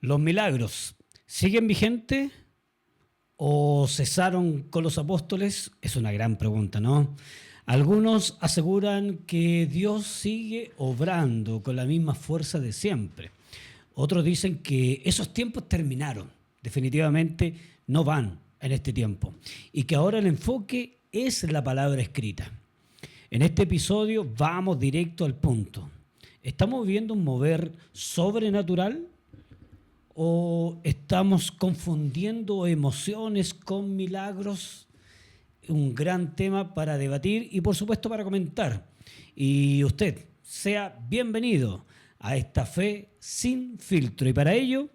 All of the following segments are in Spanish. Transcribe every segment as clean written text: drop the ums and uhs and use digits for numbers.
¿Los milagros siguen vigentes o cesaron con los apóstoles? Es una gran pregunta, ¿no? Algunos aseguran que Dios sigue obrando con la misma fuerza de siempre. Otros dicen que esos tiempos terminaron, definitivamente no van en este tiempo, y que ahora el enfoque es la palabra escrita. En este episodio vamos directo al punto. ¿Estamos viendo un mover sobrenatural o estamos confundiendo emociones con milagros? Un gran tema para debatir y por supuesto para comentar. Y usted sea bienvenido a esta Fe Sin Filtro. Y para ello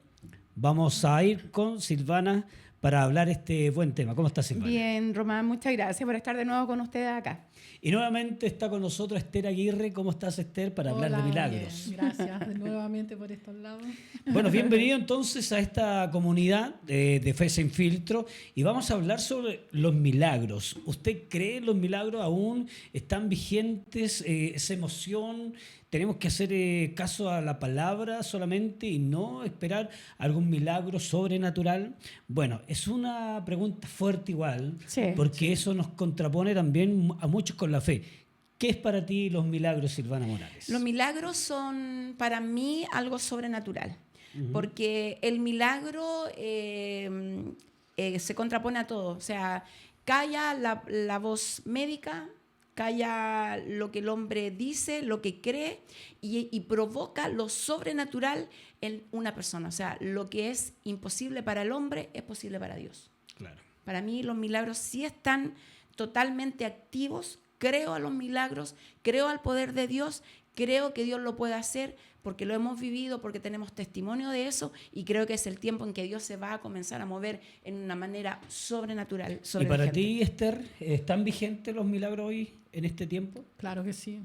vamos a ir con Silvana para hablar este buen tema. ¿Cómo está, Silvana? Bien, Román, muchas gracias por estar de nuevo con ustedes acá. Y nuevamente está con nosotros Esther Aguirre. ¿Cómo estás, Esther? Para hablar de milagros. Bien, gracias nuevamente por estos lados. Bueno, bienvenido entonces a esta comunidad de Fe Sin Filtro y vamos a hablar sobre los milagros. ¿Usted cree en los milagros aún? ¿Están vigentes esa emoción? ¿Tenemos que hacer caso a la palabra solamente y no esperar algún milagro sobrenatural? Bueno, es una pregunta fuerte igual, Sí. porque eso nos contrapone también a muchos con la fe. ¿Qué es para ti los milagros, Silvana Morales? Los milagros son para mí algo sobrenatural, porque el milagro se contrapone a todo. O sea, calla la voz médica, calla lo que el hombre dice, lo que cree y provoca lo sobrenatural en una persona. O sea, lo que es imposible para el hombre es posible para Dios. Claro. Para mí los milagros sí están totalmente activos. Creo a los milagros, creo al poder de Dios, creo que Dios lo puede hacer porque lo hemos vivido, porque tenemos testimonio de eso y creo que es el tiempo en que Dios se va a comenzar a mover en una manera sobrenatural. ¿Y para ti, Esther, están vigentes los milagros hoy en este tiempo? Claro que sí.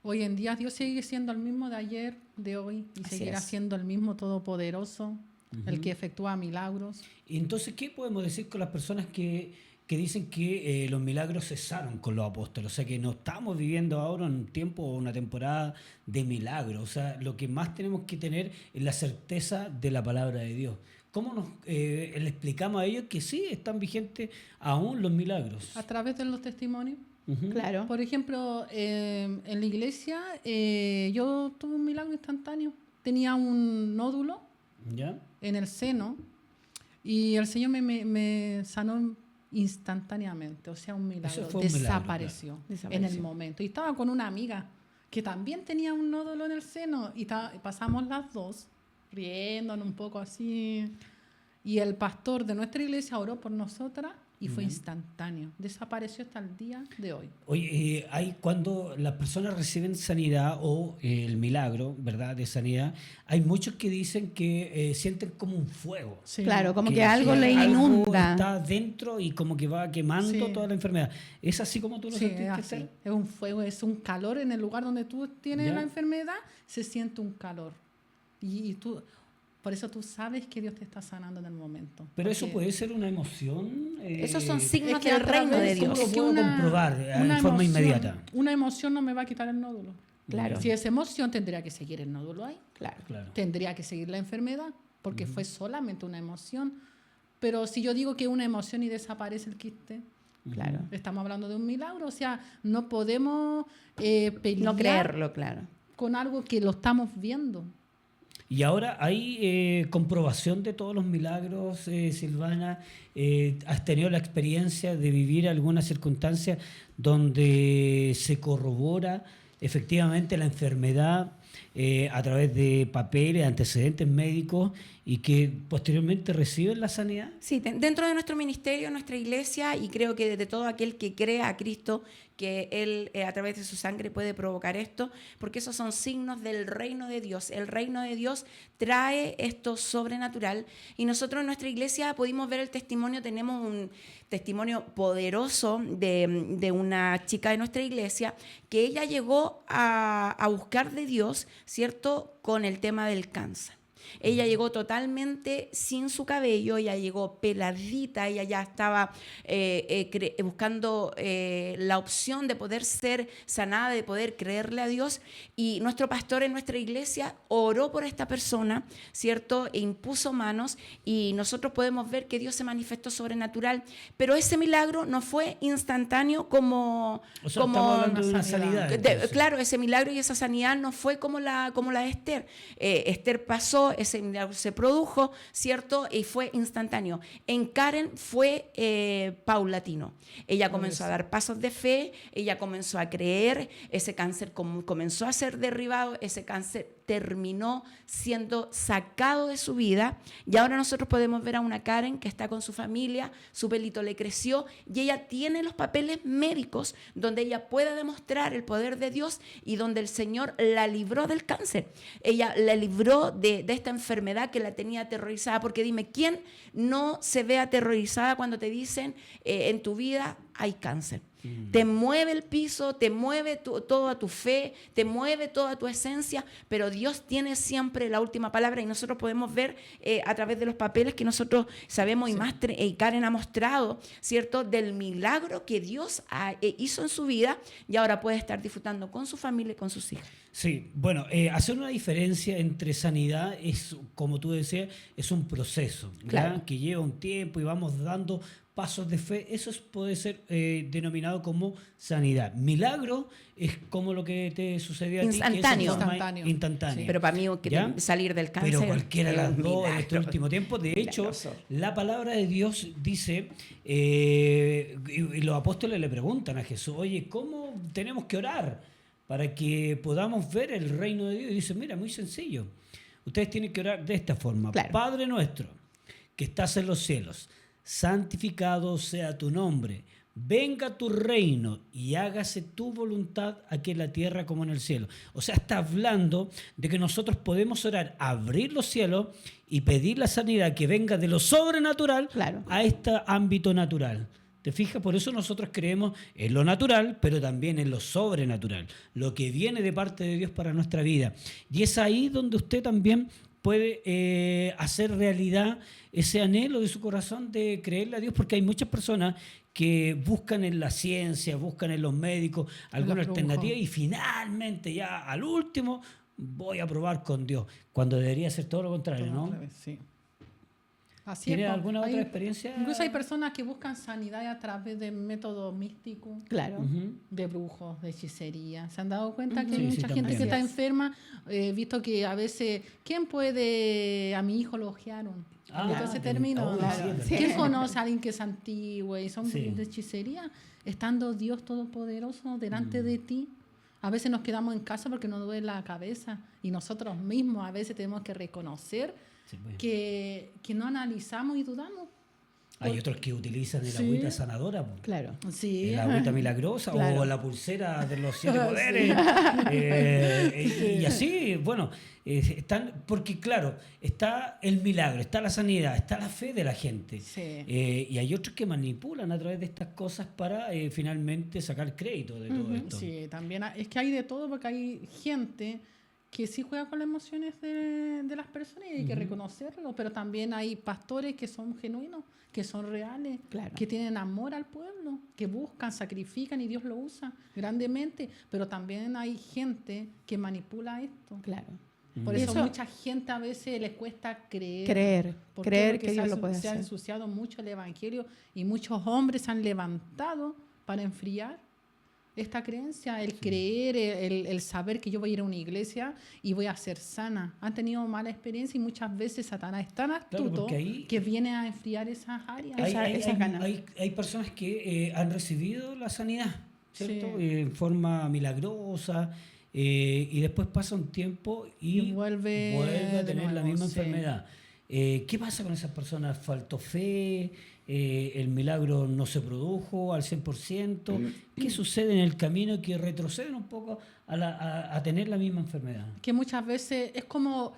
Hoy en día Dios sigue siendo el mismo de ayer, de hoy, y Así seguirá es. siendo el mismo todopoderoso, el que efectúa milagros. Y entonces, ¿qué podemos decir con las personas que dicen que los milagros cesaron con los apóstoles? O sea, que no estamos viviendo ahora un tiempo o una temporada de milagros. O sea, lo que más tenemos que tener es la certeza de la palabra de Dios. ¿Cómo le explicamos a ellos que sí están vigentes aún los milagros? A través de los testimonios. Claro. Por ejemplo, en la iglesia yo tuve un milagro instantáneo. Tenía un nódulo ¿Ya? en el seno y el Señor me sanó instantáneamente, o sea, un milagro. Eso fue un milagro, Desapareció, claro. Desapareció. en el momento. Y estaba con una amiga que también tenía un nódulo en el seno y pasamos las dos riéndonos un poco así. Y el pastor de nuestra iglesia oró por nosotras y fue instantáneo. Desapareció hasta el día de hoy. Oye, hay cuando las personas reciben sanidad o el milagro, ¿verdad?, de sanidad, hay muchos que dicen que sienten como un fuego. Sí. Claro, como que algo le algo inunda. está dentro y como que va quemando Sí. toda la enfermedad. ¿Es así como tú lo Sí, sentiste, es así. Esther? Es un fuego, es un calor en el lugar donde tú tienes Ya. la enfermedad, se siente un calor. Y tú, por eso tú sabes que Dios te está sanando en el momento. Pero eso Porque puede ser una emoción. Esos son signos es que del a reino través de ¿Cómo Dios. lo es que puedo comprobar en forma inmediata? Una emoción no me va a quitar el nódulo. Claro. Si es emoción, tendría que seguir el nódulo ahí. Claro. Claro. Tendría que seguir la enfermedad, porque fue solamente una emoción. Pero si yo digo que una emoción y desaparece el quiste, Claro. estamos hablando de un milagro. O sea, no podemos pelear No creerlo, claro. con algo que lo estamos viendo. Y ahora hay comprobación de todos los milagros, Silvana. ¿Has tenido la experiencia de vivir alguna circunstancia donde se corrobora efectivamente la enfermedad a través de papeles, antecedentes médicos y que posteriormente reciben la sanidad? Sí, dentro de nuestro ministerio, nuestra iglesia, y creo que de todo aquel que crea a Cristo, que Él a través de su sangre puede provocar esto, porque esos son signos del reino de Dios. El reino de Dios trae esto sobrenatural y nosotros en nuestra iglesia pudimos ver el testimonio, tenemos un testimonio poderoso de una chica de nuestra iglesia que ella llegó a buscar de Dios, ¿cierto?, con el tema del cáncer. Ella llegó totalmente sin su cabello, ella llegó peladita, ella ya estaba buscando la opción de poder ser sanada, de poder creerle a Dios, y nuestro pastor en nuestra iglesia oró por esta persona, ¿cierto? E impuso manos, y nosotros podemos ver que Dios se manifestó sobrenatural, pero ese milagro no fue instantáneo como... O sea, estamos hablando de una sanidad. Claro, ese milagro y esa sanidad no fue como la de Esther. Esther pasó, ese milagro se produjo, ¿cierto? Y fue instantáneo. En Karen fue paulatino. Ella comenzó a dar pasos de fe, ella comenzó a creer, ese cáncer comenzó a ser derribado, ese cáncer terminó siendo sacado de su vida, y ahora nosotros podemos ver a una Karen que está con su familia, su pelito le creció y ella tiene los papeles médicos donde ella pueda demostrar el poder de Dios y donde el Señor la libró del cáncer. Ella la libró de esta enfermedad que la tenía aterrorizada, porque dime, ¿quién no se ve aterrorizada cuando te dicen en tu vida hay cáncer? Te mueve el piso, te mueve toda tu fe, te mueve toda tu esencia, pero Dios tiene siempre la última palabra, y nosotros podemos ver a través de los papeles que nosotros sabemos, y más Karen ha mostrado, ¿cierto?, del milagro que Dios hizo en su vida, y ahora puede estar disfrutando con su familia y con sus hijos. Sí, bueno, hacer una diferencia entre sanidad es, como tú decías, es un proceso, Claro, que lleva un tiempo y vamos dando pasos de fe. Eso puede ser denominado como sanidad. Milagro es como lo que te sucedió a ti, que es en Instantáneo. forma instantánea. Sí. Pero para mí ¿Ya? salir del cáncer Pero cualquiera de es las un dos en este milagro. último tiempo. De hecho, Milagroso. la palabra de Dios dice, y los apóstoles le preguntan a Jesús, oye, ¿cómo tenemos que orar para que podamos ver el reino de Dios? Y dice, mira, muy sencillo. Ustedes tienen que orar de esta forma. Claro. Padre nuestro, que estás en los cielos, santificado sea tu nombre. Venga tu reino y hágase tu voluntad aquí en la tierra como en el cielo. O sea, está hablando de que nosotros podemos orar, abrir los cielos y pedir la sanidad que venga de lo sobrenatural Claro. a este ámbito natural. ¿Te fijas? Por eso nosotros creemos en lo natural, pero también en lo sobrenatural, lo que viene de parte de Dios para nuestra vida. Y es ahí donde usted también puede hacer realidad ese anhelo de su corazón de creerle a Dios, porque hay muchas personas que buscan en la ciencia, buscan en los médicos alguna alternativa, y finalmente ya al último voy a probar con Dios, cuando debería ser todo lo contrario, ¿no? Sí. Así ¿Tiene es, alguna otra experiencia? Incluso hay personas que buscan sanidad a través de métodos místicos, Claro. Ujú. de brujos, de hechicería. ¿Se han dado cuenta que Sí, hay sí, mucha gente también. que está Así es. enferma? He visto que a veces, ¿quién puede? A mi hijo lo ojearon. Ah, Entonces ten- terminó. oh, Claro. sí, ¿Quién conoce a alguien que es antiguo y son Sí. de hechicería? Estando Dios Todopoderoso delante de ti. A veces nos quedamos en casa porque nos duele la cabeza, y nosotros mismos a veces tenemos que reconocer Sí, pues. que no analizamos y dudamos. Hay otros que utilizan el Sí. agüita sanadora, po. Claro. Sí. El agüita milagrosa, Claro. o la pulsera de los 7 poderes. Y así, bueno, están, porque claro, está el milagro, está la sanidad, está la fe de la gente. Sí. Y hay otros que manipulan a través de estas cosas para finalmente sacar crédito de todo esto. Sí, también es que hay de todo, porque hay gente que sí juega con las emociones de las personas y hay que reconocerlo, pero también hay pastores que son genuinos, que son reales, Claro. que tienen amor al pueblo, que buscan, sacrifican y Dios lo usa grandemente, pero también hay gente que manipula esto. Claro. Por Y eso eso- mucha gente a veces les cuesta creer. Creer. ¿Por qué? Creer Porque que se Dios ha, lo puede se ha hacer. ensuciado mucho el evangelio y muchos hombres se han levantado para enfriar esta creencia, el creer, el saber que yo voy a ir a una iglesia y voy a ser sana. Han tenido mala experiencia y muchas veces Satanás es tan astuto porque ahí- que viene a enfriar esas áreas. Hay personas que han recibido la sanidad, ¿cierto? Sí. En forma milagrosa, y después pasa un tiempo y Y vuelve a de tener la nuevo, misma sí. enfermedad. ¿Qué pasa con esas personas? ¿Faltó fe? ¿El milagro no se produjo al 100%? ¿Qué sucede en el camino que retroceden un poco a tener la misma enfermedad? Que muchas veces es como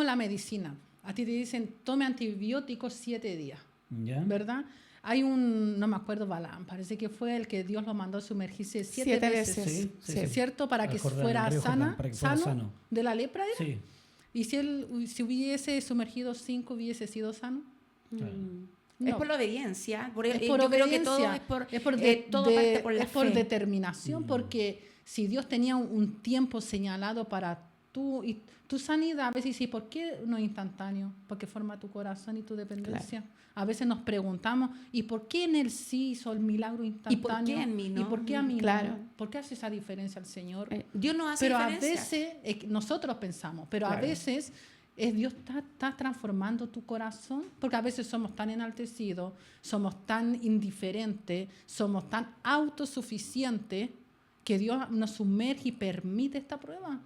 la medicina. A ti te dicen, tome antibióticos 7 días. ¿Ya? ¿Verdad? Hay no me acuerdo, Balaam, parece que fue el que Dios lo mandó a sumergirse 7 veces. Sí, sí, sí. ¿Cierto? Para Al que Jordán, fuera al río Jordán, sana, para que fuera sano sano. de la lepra. ¿era? Sí. ¿Y si hubiese sumergido 5, hubiese sido sano? Claro. Es No. por la obediencia. Es por yo creo que todo obediencia, es por, todo parte por la es por fe. determinación, porque si Dios tenía un tiempo señalado para y tu sanidad, a veces dices, ¿por qué no es instantáneo? Porque forma tu corazón y tu dependencia. A veces nos preguntamos, ¿y por qué en él sí hizo el milagro instantáneo? ¿Y por qué en mí no? ¿Y por qué a mí Claro. no? ¿Por qué hace esa diferencia el Señor? Dios no hace Pero a diferencia. veces, nosotros pensamos, pero a Claro. veces Dios está transformando tu corazón, porque a veces somos tan enaltecidos, somos tan indiferentes, somos tan autosuficientes, que Dios nos sumerge y permite esta prueba.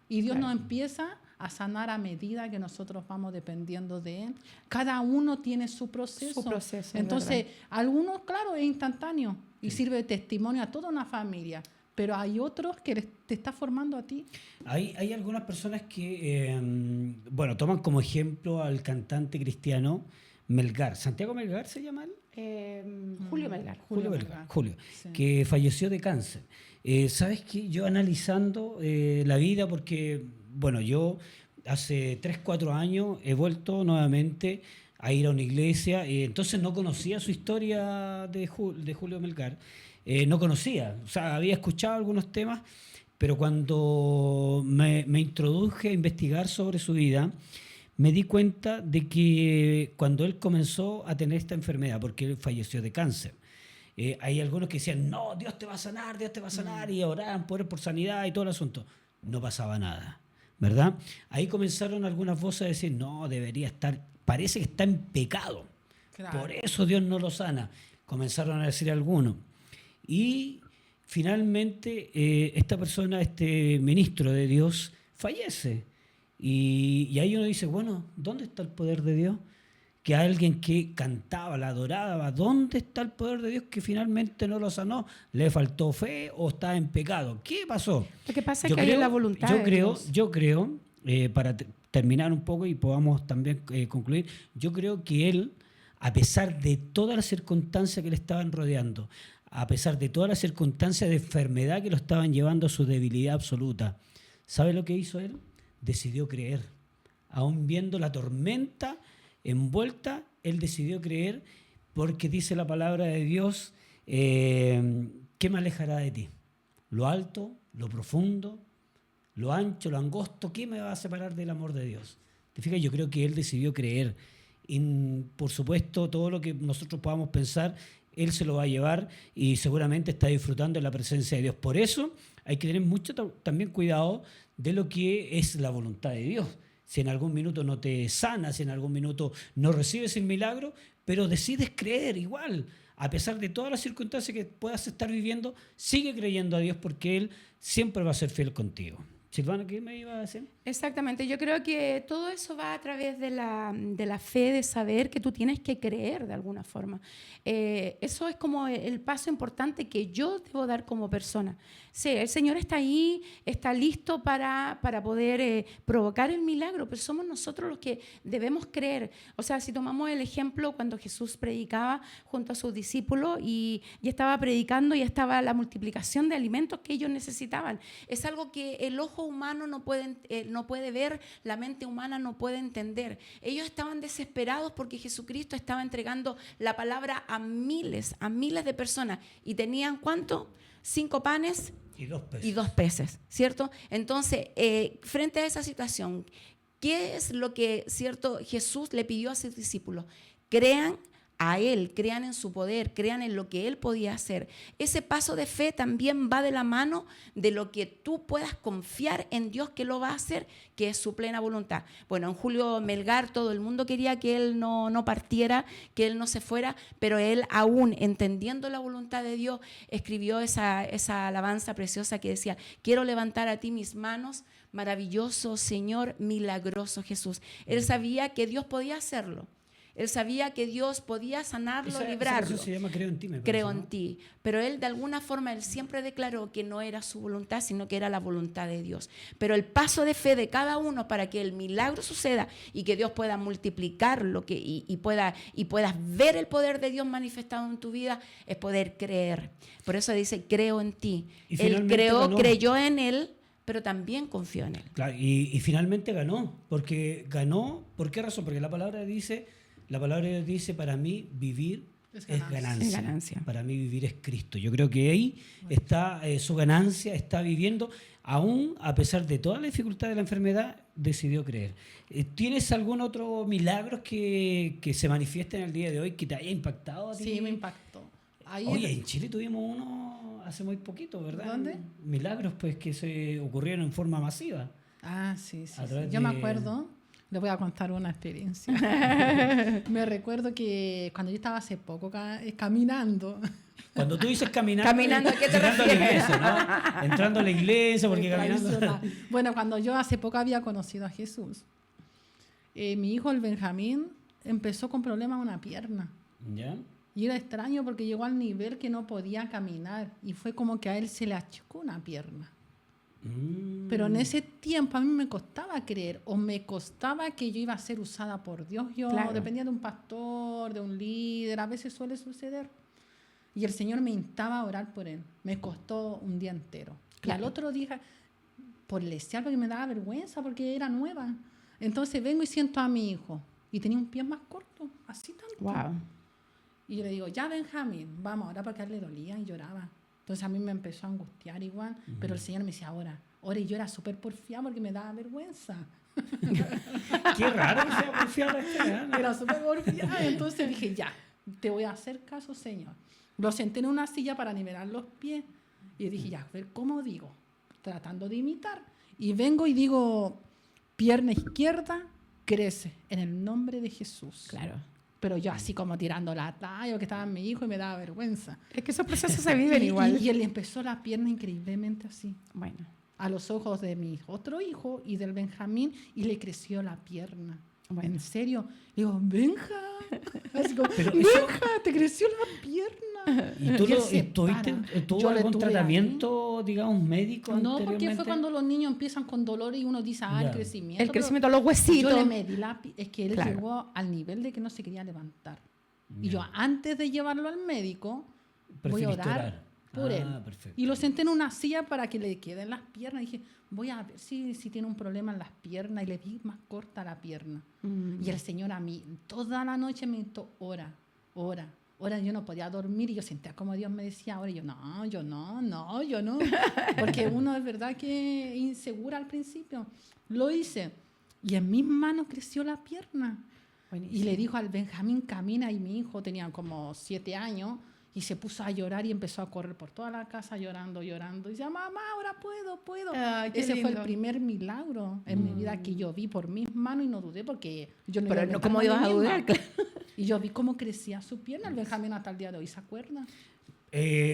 Y Dios Claro. nos empieza a sanar a medida que nosotros vamos dependiendo de Él. Cada uno tiene su proceso. Su proceso, es Entonces, verdad. algunos, claro, es instantáneo y sirve de testimonio a toda una familia, pero hay otros que te está formando a ti. Hay algunas personas que, bueno, toman como ejemplo al cantante cristiano Melgar. ¿Santiago Melgar se llama él? Julio Melgar. Julio Melgar, Melgar. Julio, Sí. que falleció de cáncer. ¿Sabes qué? Yo analizando la vida, porque, bueno, yo hace 3, 4 años he vuelto nuevamente a ir a una iglesia, entonces no conocía su historia de Julio Melgar, no conocía, o sea, había escuchado algunos temas, pero cuando me introduje a investigar sobre su vida, me di cuenta de que cuando él comenzó a tener esta enfermedad, porque él falleció de cáncer, hay algunos que decían, no, Dios te va a sanar, Dios te va a sanar, y oraban por sanidad y todo el asunto. No pasaba nada, ¿verdad? Ahí comenzaron algunas voces a decir, no, debería estar, parece que está en pecado, Claro. por eso Dios no lo sana. Comenzaron a decir algunos. Y finalmente esta persona, este ministro de Dios, fallece. Y ahí uno dice, bueno, ¿dónde está el poder de Dios? Que alguien que cantaba, la adoraba, ¿dónde está el poder de Dios que finalmente no lo sanó? ¿Le faltó fe o está en pecado? ¿Qué pasó? Lo que pasa es que hay la voluntad de Dios. Yo creo, para terminar un poco y podamos también concluir, yo creo que él, a pesar de todas las circunstancias que le estaban rodeando, a pesar de todas las circunstancias de enfermedad que lo estaban llevando a su debilidad absoluta, ¿sabe lo que hizo él? Decidió creer. Aún viendo la tormenta envuelta, él decidió creer, porque dice la palabra de Dios, ¿qué me alejará de ti? Lo alto, lo profundo, lo ancho, lo angosto, ¿qué me va a separar del amor de Dios? ¿Te fijas? Yo creo que él decidió creer. Y, por supuesto, todo lo que nosotros podamos pensar, él se lo va a llevar y seguramente está disfrutando de la presencia de Dios. Por eso hay que tener mucho también cuidado de lo que es la voluntad de Dios. Si en algún minuto no te sanas, si en algún minuto no recibes el milagro, pero decides creer igual. A pesar de todas las circunstancias que puedas estar viviendo, sigue creyendo a Dios, porque Él siempre va a ser fiel contigo. Silvana, ¿qué me iba a decir? Exactamente, yo creo que todo eso va a través de la fe, de saber que tú tienes que creer de alguna forma. Eso es como el paso importante que yo debo dar como persona. Sí, el Señor está ahí, está listo para poder provocar el milagro, pero somos nosotros los que debemos creer. O sea, si tomamos el ejemplo cuando Jesús predicaba junto a sus discípulos y estaba predicando y estaba la multiplicación de alimentos que ellos necesitaban. Es algo que el ojo humano no puede ver, la mente humana no puede entender. Ellos estaban desesperados porque Jesucristo estaba entregando la palabra a miles de personas. ¿Y tenían cuánto? 5 panes Y 2 peces. y 2 peces, ¿cierto? Entonces, frente a esa situación, ¿qué es lo que, cierto, Jesús le pidió a sus discípulos? Crean a Él, crean en su poder, crean en lo que Él podía hacer. Ese paso de fe también va de la mano de lo que tú puedas confiar en Dios que lo va a hacer, que es su plena voluntad. Bueno, en Julio Melgar todo el mundo quería que él no partiera, que él no se fuera, pero él, aún entendiendo la voluntad de Dios, escribió esa alabanza preciosa que decía: quiero levantar a ti mis manos, maravilloso Señor, milagroso Jesús. Él sabía que Dios podía hacerlo. Él sabía que Dios podía sanarlo, librarlo. Eso se llama Creo en ti, me parece, Creo ¿no? en ti. Pero él, de alguna forma, él siempre declaró que no era su voluntad, sino que era la voluntad de Dios. Pero el paso de fe de cada uno para que el milagro suceda y que Dios pueda multiplicarlo y puedas ver el poder de Dios manifestado en tu vida, es poder creer. Por eso dice, creo en ti. Y Él finalmente ganó. creyó en él, pero también confió en Él. Claro, y finalmente ganó. Ganó, ¿por qué razón? Porque la palabra de Dios dice, para mí vivir es ganancia. Es ganancia. Para mí vivir es Cristo. Yo creo que ahí está su ganancia, está viviendo, aún a pesar de toda la dificultad de la enfermedad, decidió creer. ¿Tienes algún otro milagro que se manifieste en el día de hoy que te haya impactado a ti? Sí, me impactó. Oye, en Chile tuvimos uno hace muy poquito, ¿verdad? ¿Dónde? Milagros pues que se ocurrieron en forma masiva. Ah, sí, sí. A Sí. través Yo me de- acuerdo, les voy a contar una experiencia. Me recuerdo que cuando yo estaba hace poco caminando, Cuando tú dices caminar, Caminando, ¿a qué te llegando a la refieres? iglesia, ¿no? Entrando a la iglesia, porque caminando. tradicional. Bueno, cuando yo hace poco había conocido a Jesús, mi hijo, el Benjamín, empezó con problemas en una pierna. ¿Ya? Y era extraño porque llegó al nivel que no podía caminar y fue como que a él se le achicó una pierna. Pero en ese tiempo a mí me costaba creer o me costaba que yo iba a ser usada por Dios. Yo Claro. dependía de un pastor, de un líder, a veces suele suceder. Y el Señor me instaba a orar por él. Me costó un día entero. Claro. Y al otro día, por lesear, porque me daba vergüenza, porque era nueva. Entonces vengo y siento a mi hijo. Y tenía un pie más corto, así tanto. Wow. Y yo le digo, ya Benjamín, vamos, ahora porque a él le dolía y lloraba. Entonces a mí me empezó a angustiar igual, pero el Señor me decía, ahora, y yo era súper porfiada porque me daba vergüenza. Qué raro que sea porfiado Era súper porfiada. Entonces dije, ya, te voy a hacer caso, Señor. Lo senté en una silla para nivelar los pies y dije, ya, a ver, ¿cómo digo? Tratando de imitar. Y vengo y digo, pierna izquierda, crece, en el nombre de Jesús. Claro. Pero yo así como tirando la talla, que estaba mi hijo y me daba vergüenza. Es que esos procesos se viven igual. Y él empezó la pierna increíblemente así, Bueno. a los ojos de mi otro hijo y del Benjamín, y le creció la pierna. Bueno. En serio. Digo, Benja. Así como, Pero Benja, te creció la pierna. ¿Y tú él se tuvo Yo le algún tuve tratamiento, digamos, médico No, porque anteriormente? fue cuando los niños empiezan con dolor y uno dice, Ya. el crecimiento. El pero crecimiento de los huesitos. Yo le medí es que él Claro. llegó al nivel de que no se quería levantar. Y Ya. yo, antes de llevarlo al médico, voy a Preferiste orar por él. Perfecto. Y lo senté en una silla para que le queden las piernas. Y dije, voy a ver si tiene un problema en las piernas. Y le vi más corta la pierna. Y el Señor a mí, toda la noche me dijo, ora. Yo no podía dormir y yo sentía como Dios me decía, ora. Y yo, no. Porque uno es verdad que insegura al principio. Lo hice. Y en mis manos creció la pierna. Y le dijo al Benjamín, camina, y mi hijo tenía como 7 años, y se puso a llorar y empezó a correr por toda la casa llorando. Y decía, mamá, ahora puedo. Ay, qué Ese fue el lindo. primer milagro en mi vida que yo vi por mis manos y no dudé porque yo no Pero iba no, inventar ¿cómo mí ibas a misma. dudar? Claro. Y yo vi cómo crecía su pierna. El Benjamín hasta el día de hoy se acuerda.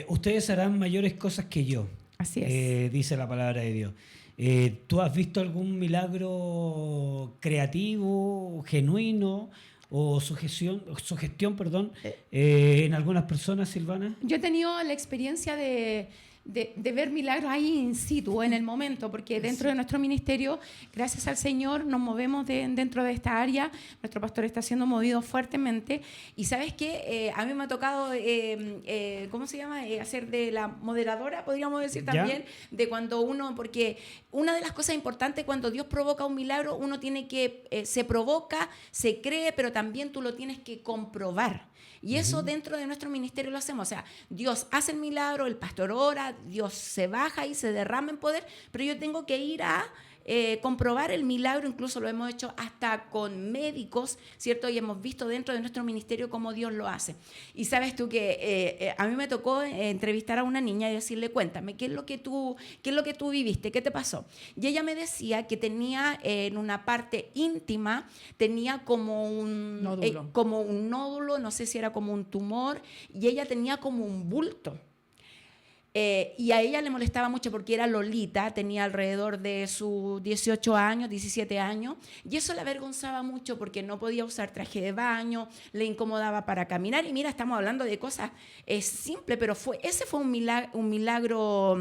Ustedes harán mayores cosas que yo. Así es. Dice la palabra de Dios. ¿Tú has visto algún milagro creativo, genuino o sugestión, en algunas personas, Silvana? Yo he tenido la experiencia de ver milagros ahí in situ, en el momento, porque dentro de nuestro ministerio, gracias al Señor, nos movemos dentro de esta área. Nuestro pastor está siendo movido fuertemente. Y ¿sabes qué? A mí me ha tocado, ¿cómo se llama? Hacer de la moderadora, podríamos decir también, de cuando uno, porque una de las cosas importantes cuando Dios provoca un milagro, uno tiene que, se provoca, se cree, pero también tú lo tienes que comprobar. Y eso dentro de nuestro ministerio lo hacemos. O sea, Dios hace el milagro, el pastor ora, Dios se baja y se derrama en poder, pero yo tengo que ir a comprobar el milagro. Incluso lo hemos hecho hasta con médicos, ¿cierto? Y hemos visto dentro de nuestro ministerio cómo Dios lo hace. Y sabes tú que a mí me tocó entrevistar a una niña y decirle, cuéntame, ¿qué es lo que tú viviste? ¿Qué te pasó? Y ella me decía que tenía en una parte íntima, tenía como un nódulo, no sé si era como un tumor, y ella tenía como un bulto. Y a ella le molestaba mucho porque era Lolita, tenía alrededor de sus 18 años, 17 años, y eso le avergonzaba mucho porque no podía usar traje de baño, le incomodaba para caminar. Y mira, estamos hablando de cosas simples, pero ese fue un milagro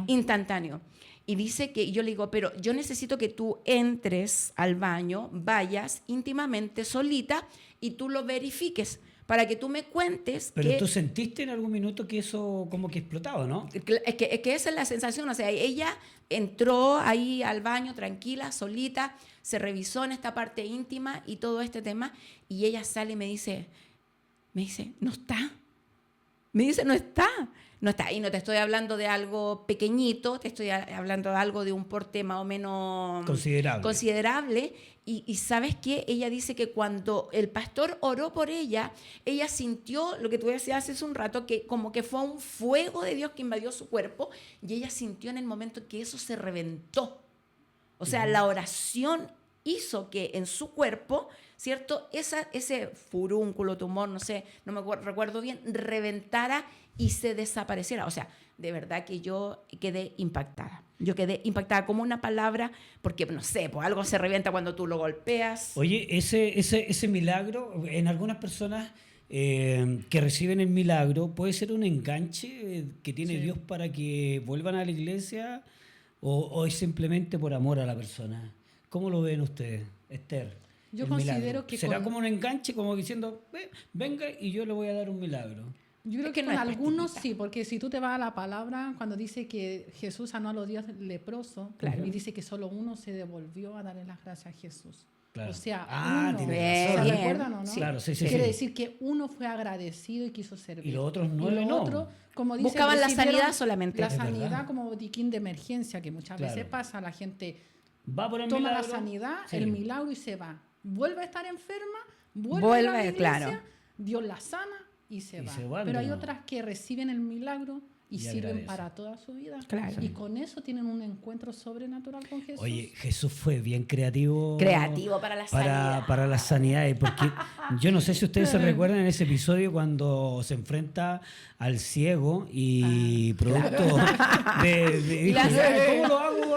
instantáneo. Y dice que, yo le digo, pero yo necesito que tú entres al baño, vayas íntimamente solita y tú lo verifiques. para que tú me cuentes Pero que... tú sentiste en algún minuto que eso como que explotaba, ¿no? Es que esa es la sensación, o sea, ella entró ahí al baño tranquila, solita, se revisó en esta parte íntima y todo este tema, y ella sale y me dice, no está. Me dice, no está. No está. Y no te estoy hablando de algo pequeñito, te estoy hablando de algo de un porte más o menos considerable. Y ¿sabes qué? Ella dice que cuando el pastor oró por ella sintió, lo que tú decías hace un rato, que como que fue un fuego de Dios que invadió su cuerpo, y ella sintió en el momento que eso se reventó. O sea, la oración hizo que en su cuerpo, ¿cierto? Ese furúnculo, tumor, no sé, no me recuerdo bien, reventara y se desapareciera. O sea, de verdad que yo quedé impactada. Yo quedé impactada como una palabra, porque, no sé, pues algo se revienta cuando tú lo golpeas. Oye, ese milagro, en algunas personas que reciben el milagro, puede ser un enganche que tiene Dios para que vuelvan a la iglesia, o es simplemente por amor a la persona. ¿Cómo lo ven ustedes, Esther? Yo considero que ¿será como un enganche, como diciendo, venga y yo le voy a dar un milagro? Yo creo que con algunos sí, porque si tú te vas a la palabra, cuando dice que Jesús sanó a los 10 leprosos, y dice que solo uno se devolvió a darle las gracias a Jesús. Claro. O sea, uno, tiene razón. ¿se recuerdan o no? Sí. Claro, sí. Quiere decir que uno fue agradecido y quiso servir. Y los otros Y 9 los no. otros, como dice, Buscaban la recibieron sanidad solamente. La Es verdad. sanidad como botiquín de emergencia, que muchas Claro. veces pasa, la gente Va por el toma milagro. la sanidad, Sí. el milagro y se va. Vuelve a estar enferma, vuelve Vuelve, a la iglesia, claro. Dios la sana y se Y va. se van Pero de hay nuevo. otras que reciben el milagro y Y sirven agradecen. para toda su vida. Claro. Y con eso tienen un encuentro sobrenatural con Jesús. Oye, Jesús fue bien creativo. Creativo para la sanidad. Para las sanidades, porque yo no sé si ustedes se recuerdan en ese episodio cuando se enfrenta al ciego y producto dijo, ¿cómo lo hago?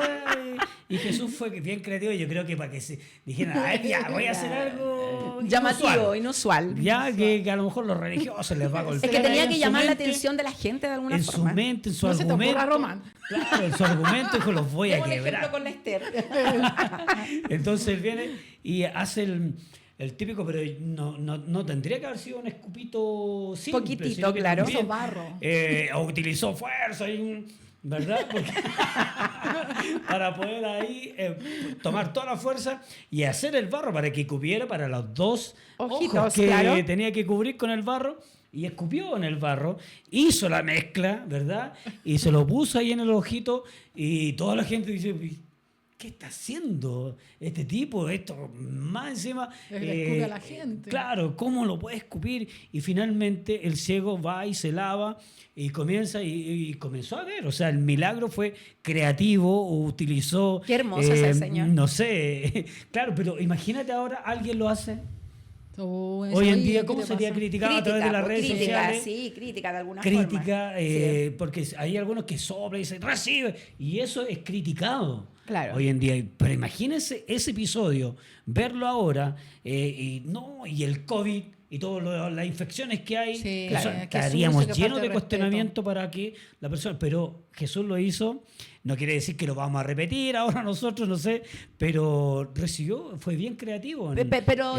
Y Jesús fue bien creativo, yo creo que para que se dijeran, "Ay, ya, voy a hacer algo Llamativo, inusual". inusual. Ya que a lo mejor los religiosos les va a golpear. Es que tenía ahí que en su llamar la mente, atención de la gente de alguna en forma. su mente, en su No se te ocurra, argumento. Román. Claro, en su argumento dijo, los voy a Como el ejemplo quebrar. con la Esther. Entonces viene y hace el típico, pero no tendría que haber sido un escupito simple. Poquitito, sino que claro. también, Hizo barro. o utilizó fuerza, ¿verdad? Porque para poder ahí tomar toda la fuerza y hacer el barro para que cupiera para los dos Ojitos, ojos que claro. tenía que cubrir con el barro. Y escupió en el barro, hizo la mezcla, ¿verdad? Y se lo puso ahí en el ojito y toda la gente dice, ¿qué está haciendo este tipo? Esto más encima... Le escupe a la gente. Claro, ¿cómo lo puede escupir? Y finalmente el ciego va y se lava y comienza y comenzó a ver. O sea, el milagro fue creativo, utilizó... Qué hermoso es el Señor. No sé, claro, pero imagínate ahora, alguien lo hace. Hoy Hoy en día, ¿cómo sería criticado a través de las redes crítica, sociales? sí, crítica de alguna Crítica, forma. Sí. porque hay algunos que soplan y dicen, recibe, y eso es criticado. Claro. Hoy en día. Pero imagínense ese episodio, verlo ahora, y el COVID y todas las infecciones que hay, Sí, o sea, claro. Que estaríamos asume que llenos falta de de cuestionamiento para que la persona... Pero Jesús lo hizo, no quiere decir que lo vamos a repetir ahora nosotros, no sé, pero fue bien creativo. Pero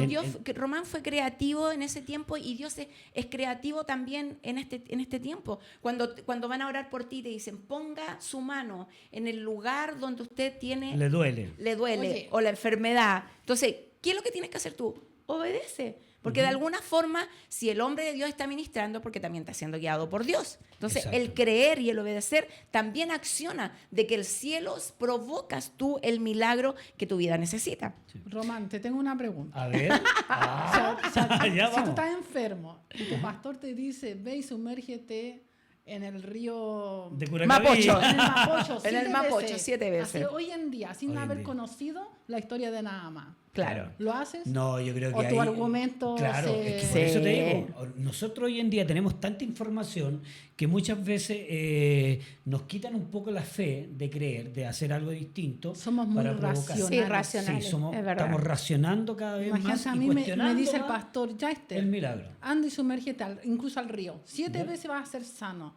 Román fue creativo en ese tiempo y Dios es creativo también en este tiempo. Cuando van a orar por ti te dicen, ponga su mano en el lugar donde usted tiene... Le duele. Oye. o la enfermedad. Entonces, ¿qué es lo que tienes que hacer tú? Obedece. Porque de alguna forma, si el hombre de Dios está ministrando, porque también está siendo guiado por Dios. Entonces, Exacto. el creer y el obedecer también acciona de que el cielo provocas tú el milagro que tu vida necesita. Román, te tengo una pregunta. A ver. O sea, Ya si tú vamos. estás enfermo y tu pastor te dice, ve y sumérgete en el río De Curacaví. Mapocho. en el Mapocho, En el Mapocho, 7 veces. Así, hoy en día, sin Hoy en haber día. conocido la historia de Naamán. Claro. ¿Lo haces? No, yo creo que O tu ahí- argumento Claro, se- es que por eso te Sí. digo, nosotros hoy en día tenemos tanta información que muchas veces nos quitan un poco la fe de creer, de hacer algo distinto. Somos muy para provocar. racionales. Sí, racionales, Sí, es verdad. estamos racionando cada vez más Imagínate, a y mí me cuestionando dice el más pastor, ya el milagro. anda y sumérgete incluso al río. 7 Ya. veces vas a ser sano.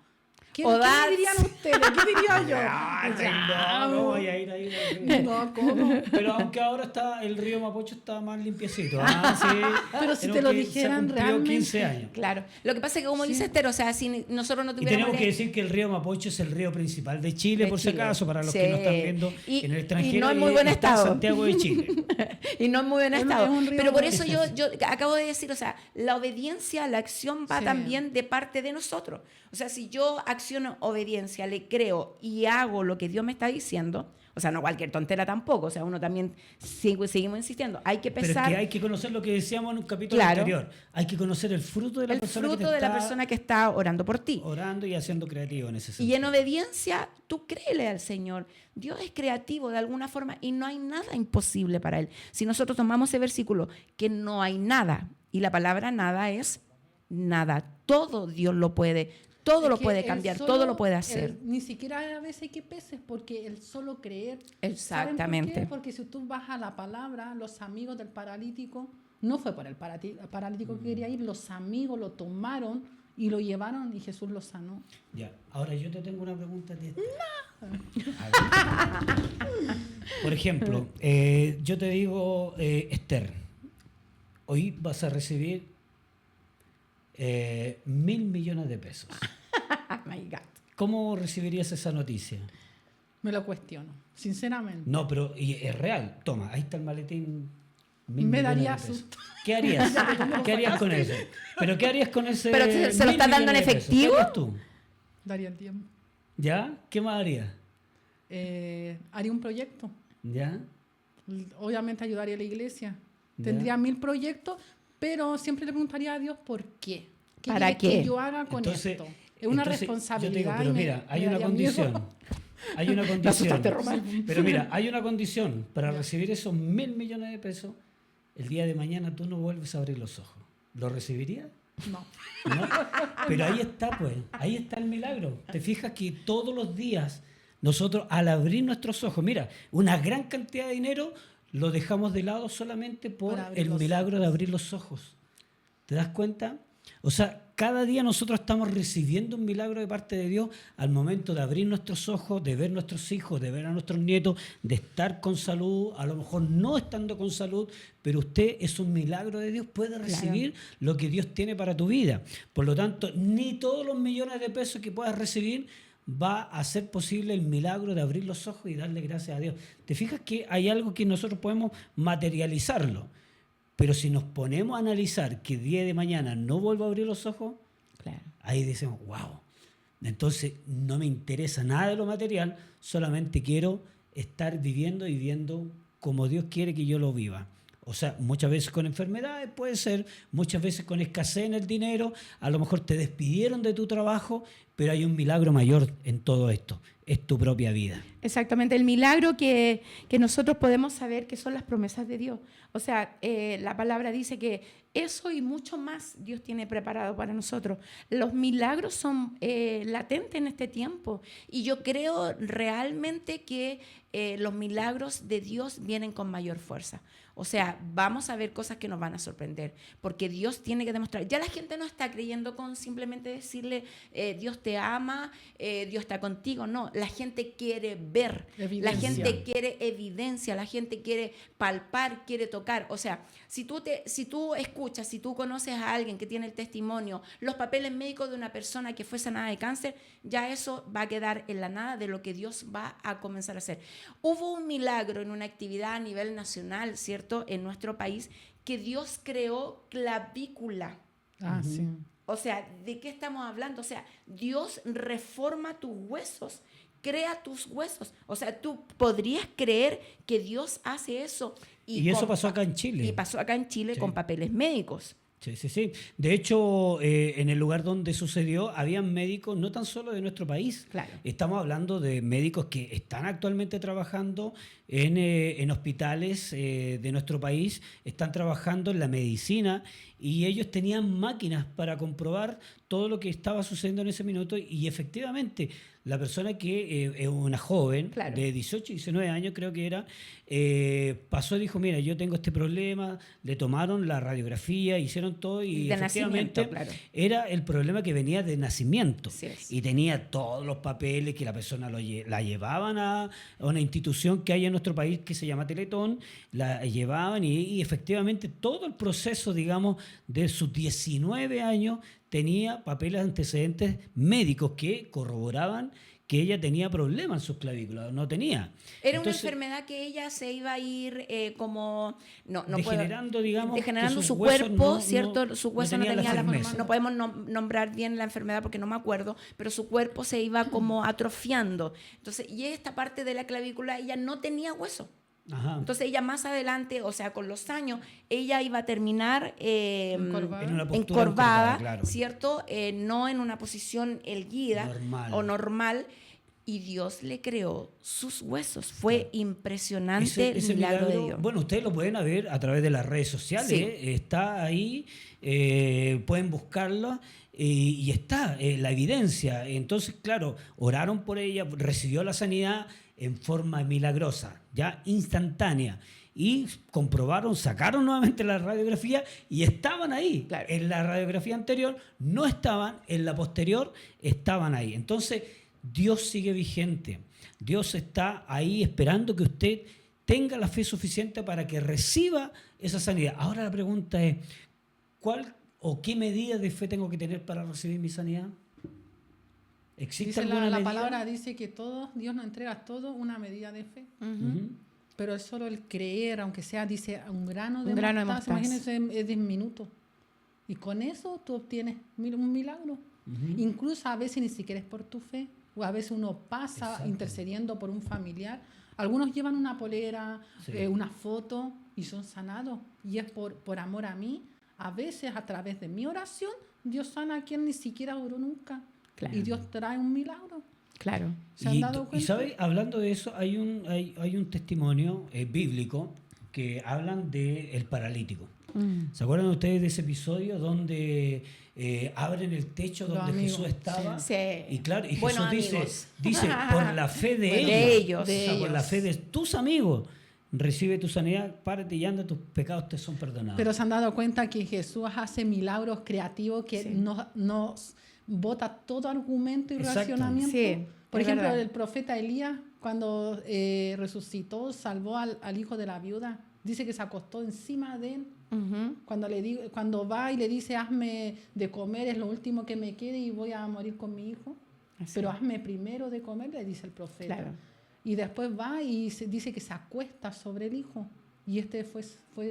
¿Qué, O ¿qué that's- dirían ustedes? ¿Qué diría yo? No voy a ir ahí. No, ¿cómo? Pero aunque ahora está el río Mapocho está más limpiecito. Sí, Pero si creo te lo que dijeran se cumplió realmente. 15 años. Claro. Lo que pasa es que, como dice Esther, o sea, si nosotros no Y tuviéramos... tenemos que decir que el río Mapocho es el río principal de Chile, De por Chile. si acaso, para los Sí. que nos están viendo Y- en el y extranjero. no en muy buen está en estado. Santiago de Chile. y no en muy buen Es estado. un río Pero por muy- eso yo acabo de decir, o sea, la obediencia, la acción va Sí. también de parte de nosotros. O sea, si yo acciono obediencia, le creo y hago lo que Dios me está diciendo, o sea, no cualquier tontera tampoco, o sea, uno también seguimos insistiendo, hay que Pero es pesar que hay que conocer lo que decíamos en un capítulo Claro. anterior. Hay que conocer el fruto de la el persona que fruto te de la está persona que está orando por ti. orando y haciendo creativo en ese Y sentido. en obediencia, tú créele al Señor. Dios es creativo de alguna forma y no hay nada imposible para Él. Si nosotros tomamos ese versículo, que no hay nada, y la palabra nada es nada, todo Dios lo puede, todo Es lo que puede el cambiar, solo- todo lo puede hacer. Ni siquiera a veces hay que peses, porque el solo creer. ¿Saben por Exactamente. qué? Porque si tú vas a la palabra, los amigos del paralítico, no fue por el paralítico que quería ir, los amigos lo tomaron y lo llevaron y Jesús lo sanó. Ya, ahora yo te tengo una pregunta. A ver. Por ejemplo, yo te digo, Esther, hoy vas a recibir 1.000 millones de pesos. Oh my God. ¿Cómo recibirías esa noticia? Me lo cuestiono, sinceramente. No, pero y es real. Toma, ahí está el maletín. 1.000 Me millones daría de pesos. susto. ¿Qué harías? ¿Qué harías con eso? ¿Pero qué harías con ese? Pero ¿se lo 1.000 estás dando en millones de pesos? ¿Qué efectivo? harías tú? Daría el tiempo. ¿Ya? ¿Qué más harías? Haría un proyecto. ¿Ya? Obviamente ayudaría a la iglesia. Ya. Tendría 1000 proyectos, pero siempre le preguntaría a Dios por qué. ¿Para quiere qué? que yo haga con Entonces, esto? Es una entonces, responsabilidad. Yo te digo, pero y me- mira, hay me una daría condición. miedo. Hay una Te condición. asustaste, Román. Pero mira, hay una condición. Para recibir esos 1.000 millones de pesos, el día de mañana tú no vuelves a abrir los ojos. ¿Lo recibirías? No. ¿No? Pero ahí está, pues. Ahí está el milagro. Te fijas que todos los días nosotros, al abrir nuestros ojos, mira, una gran cantidad de dinero lo dejamos de lado solamente por Para abrir el los milagro de abrir los ojos. ¿Te das cuenta? O sea, cada día nosotros estamos recibiendo un milagro de parte de Dios al momento de abrir nuestros ojos, de ver nuestros hijos, de ver a nuestros nietos, de estar con salud, a lo mejor no estando con salud, pero usted es un milagro de Dios, puede recibir lo que Dios tiene para tu vida. Por lo tanto, ni todos los millones de pesos que puedas recibir va a hacer posible el milagro de abrir los ojos y darle gracias a Dios. ¿Te fijas que hay algo que nosotros podemos materializarlo? Pero si nos ponemos a analizar que el día de mañana no vuelvo a abrir los ojos, Claro. ahí decimos, wow. Entonces no me interesa nada de lo material, solamente quiero estar viviendo y viviendo como Dios quiere que yo lo viva. O sea, muchas veces con enfermedades puede ser, muchas veces con escasez en el dinero, a lo mejor te despidieron de tu trabajo, pero hay un milagro mayor en todo esto, es tu propia vida. Exactamente, el milagro que nosotros podemos saber que son las promesas de Dios. O sea, la palabra dice que eso y mucho más Dios tiene preparado para nosotros. Los milagros son latentes en este tiempo y yo creo realmente que los milagros de Dios vienen con mayor fuerza. O sea, vamos a ver cosas que nos van a sorprender, porque Dios tiene que demostrar. Ya la gente no está creyendo con simplemente decirle Dios te ama, Dios está contigo. No, la gente quiere ver, Evidencia. la gente quiere evidencia, la gente quiere palpar, quiere tocar. O sea, si tú escuchas, si tú conoces a alguien que tiene el testimonio, los papeles médicos de una persona que fue sanada de cáncer, ya eso va a quedar en la nada de lo que Dios va a comenzar a hacer. Hubo un milagro en una actividad a nivel nacional, ¿cierto?, en nuestro país, que Dios creó clavícula. Ah, sí. O sea, ¿de qué estamos hablando? O sea, Dios reforma tus huesos, crea tus huesos. O sea, tú podrías creer que Dios hace eso. Y eso con pasó acá en Chile. Y pasó acá en Chile Sí. con papeles médicos. Sí, sí, sí. De hecho, en el lugar donde sucedió, habían médicos no tan solo de nuestro país. Claro. Estamos hablando de médicos que están actualmente trabajando en hospitales de nuestro país, están trabajando en la medicina y ellos tenían máquinas para comprobar todo lo que estaba sucediendo en ese minuto y efectivamente la persona que es una joven Claro. de 18, 19 años creo que era, pasó y dijo, mira, yo tengo este problema, le tomaron la radiografía, hicieron todo y De efectivamente nacimiento, claro. era el problema que venía de nacimiento. Así es. Y tenía todos los papeles que la persona la llevaban a una institución que hay en nuestro país que se llama Teletón, la llevaban y efectivamente todo el proceso, digamos, de sus 19 años tenía papeles antecedentes médicos que corroboraban que ella tenía problemas en sus clavículas, no tenía. Era Entonces, una enfermedad que ella se iba a ir como no degenerando, digamos, degenerando que su sus huesos cuerpo, no- ¿cierto? no- Su no hueso no tenían la tenía firmeza. no podemos nombrar bien la enfermedad porque no me acuerdo, pero su cuerpo se iba como atrofiando. Entonces, y esta parte de la clavícula ella no tenía hueso. Ajá. Entonces ella más adelante, o sea, con los años, ella iba a terminar Encorvada. En una postura encorvada, encorvada, claro. ¿cierto? No en una posición erguida Normal. o normal. Y Dios le creó sus huesos. Fue impresionante Ese el milagro de Dios. Bueno, ustedes lo pueden ver a través de las redes sociales. Sí. Está ahí, pueden buscarlo y está la evidencia. Entonces, claro, oraron por ella, recibió la sanidad en forma milagrosa, ya instantánea. Y comprobaron, sacaron nuevamente la radiografía y estaban ahí. Claro. En la radiografía anterior no estaban, en la posterior estaban ahí. Entonces, Dios sigue vigente. Dios está ahí esperando que usted tenga la fe suficiente para que reciba esa sanidad. Ahora la pregunta es, ¿cuál o qué medida de fe tengo que tener para recibir mi sanidad? ¿Existe Dice alguna la medida? palabra dice que Dios nos entrega todo una medida de fe. Ujú. Pero es solo el creer, aunque sea, dice, un grano de Un grano de mostaza. mostaza. Imagínense, es diminuto. Y con eso tú obtienes un milagro. Ujú. Incluso a veces ni siquiera es por tu fe. O a veces uno pasa Exacto. intercediendo por un familiar. Algunos llevan una polera, Sí. una foto y son sanados. Y es por amor a mí. A veces a través de mi oración, Dios sana a quien ni siquiera oró nunca. Claro. Y Dios trae un milagro. Claro. ¿Se han dado Y cuenta? ¿sabe? Hablando de eso, hay un testimonio bíblico que hablan del paralítico. ¿Se acuerdan ustedes de ese episodio donde abren el techo Los donde amigos, Jesús estaba? sí. Y claro, y Buenos Jesús amigos. dice, por la fe de Bueno, de ellos, ellos. de o sea, por la ellos. fe de tus amigos, recibe tu sanidad, párate y anda, tus pecados te son perdonados. Pero se han dado cuenta que Jesús hace milagros creativos que Sí. nos bota todo argumento y Exacto. racionamiento. Sí, Por es ejemplo, verdad. el profeta Elías, cuando resucitó, salvó al hijo de la viuda, dice que se acostó encima de él. Ujú. Cuando va y le dice, hazme de comer, es lo último que me quede y voy a morir con mi hijo. Así. Pero hazme primero de comer, le dice el profeta. Claro. Y después va y dice que se acuesta sobre el hijo. Y este fue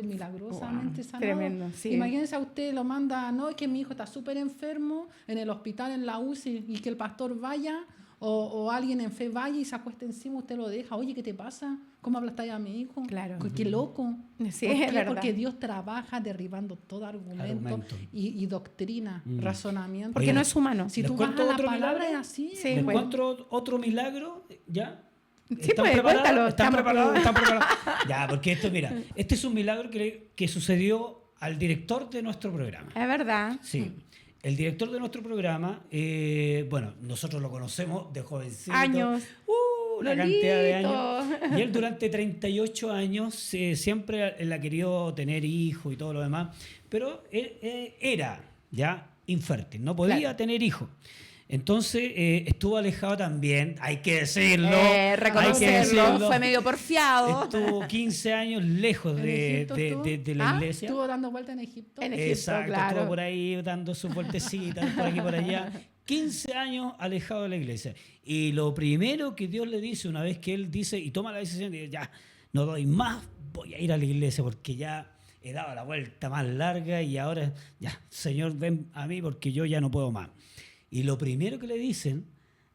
milagrosamente Wow, sanado. tremendo, sí. Imagínense a usted, lo manda, no, es que mi hijo está súper enfermo en el hospital, en la UCI, y que el pastor vaya o alguien en fe vaya y se acueste encima, usted lo deja. Oye, ¿qué te pasa? ¿Cómo hablaste a mi hijo? Claro. Qué loco. Sí, ¿Por es qué? verdad. Porque Dios trabaja derribando todo argumento. Y doctrina, razonamiento. Porque Oye, no es humano. Si ¿les tú vas cuento a la otro palabra milagro? es así. Sí. ¿Les bueno. encuentro otro milagro? ¿Ya? Sí, ¿Están pues, preparados? cuéntalo, ¿Están estamos preparados? con- ¿Están preparados? Ya, porque esto, mira, este es un milagro que sucedió al director de nuestro programa. Es verdad. Sí. El director de nuestro programa, bueno, nosotros lo conocemos de jovencito. Años. Una cantidad de años. Lolito. Y él durante 38 años siempre él ha querido tener hijos y todo lo demás, pero él era ya infértil, no podía Claro. tener hijos. Entonces estuvo alejado también, hay que decirlo. hay que Reconocerlo. decirlo. Fue medio porfiado. Estuvo 15 años lejos ¿En de, Egipto de- estuvo? de la ¿Ah? iglesia. Estuvo dando vuelta en Egipto. En Egipto, Exacto, claro. estuvo por ahí dando sus vueltecitas por aquí por allá. 15 años alejado de la iglesia. Y lo primero que Dios le dice una vez que él dice y toma la decisión de ya, no doy más, voy a ir a la iglesia porque ya he dado la vuelta más larga y ahora ya, Señor, ven a mí porque yo ya no puedo más. Y lo primero que le dicen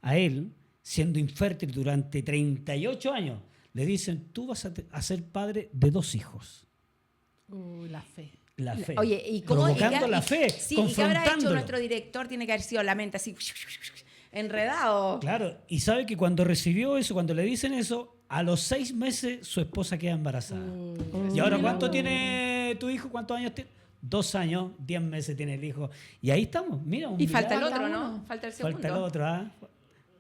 a él, siendo infértil durante 38 años, le dicen, tú vas a ser padre de 2 hijos. La fe. La fe. Oye, ¿y cómo? Provocando la fe, Sí, ¿y qué habrá hecho confrontándolo. nuestro director? Tiene que haber sido la mente así, enredado. Claro, y sabe que cuando recibió eso, cuando le dicen eso, a los 6 meses su esposa queda embarazada. ¿Y ahora cuánto tiene tu hijo? ¿Cuántos años tiene? 2 años, 10 meses tiene el hijo. Y ahí estamos, mira. Un Y falta el milagro. otro, Falta ¿no? uno. Falta el segundo. Falta el otro, ¿ah?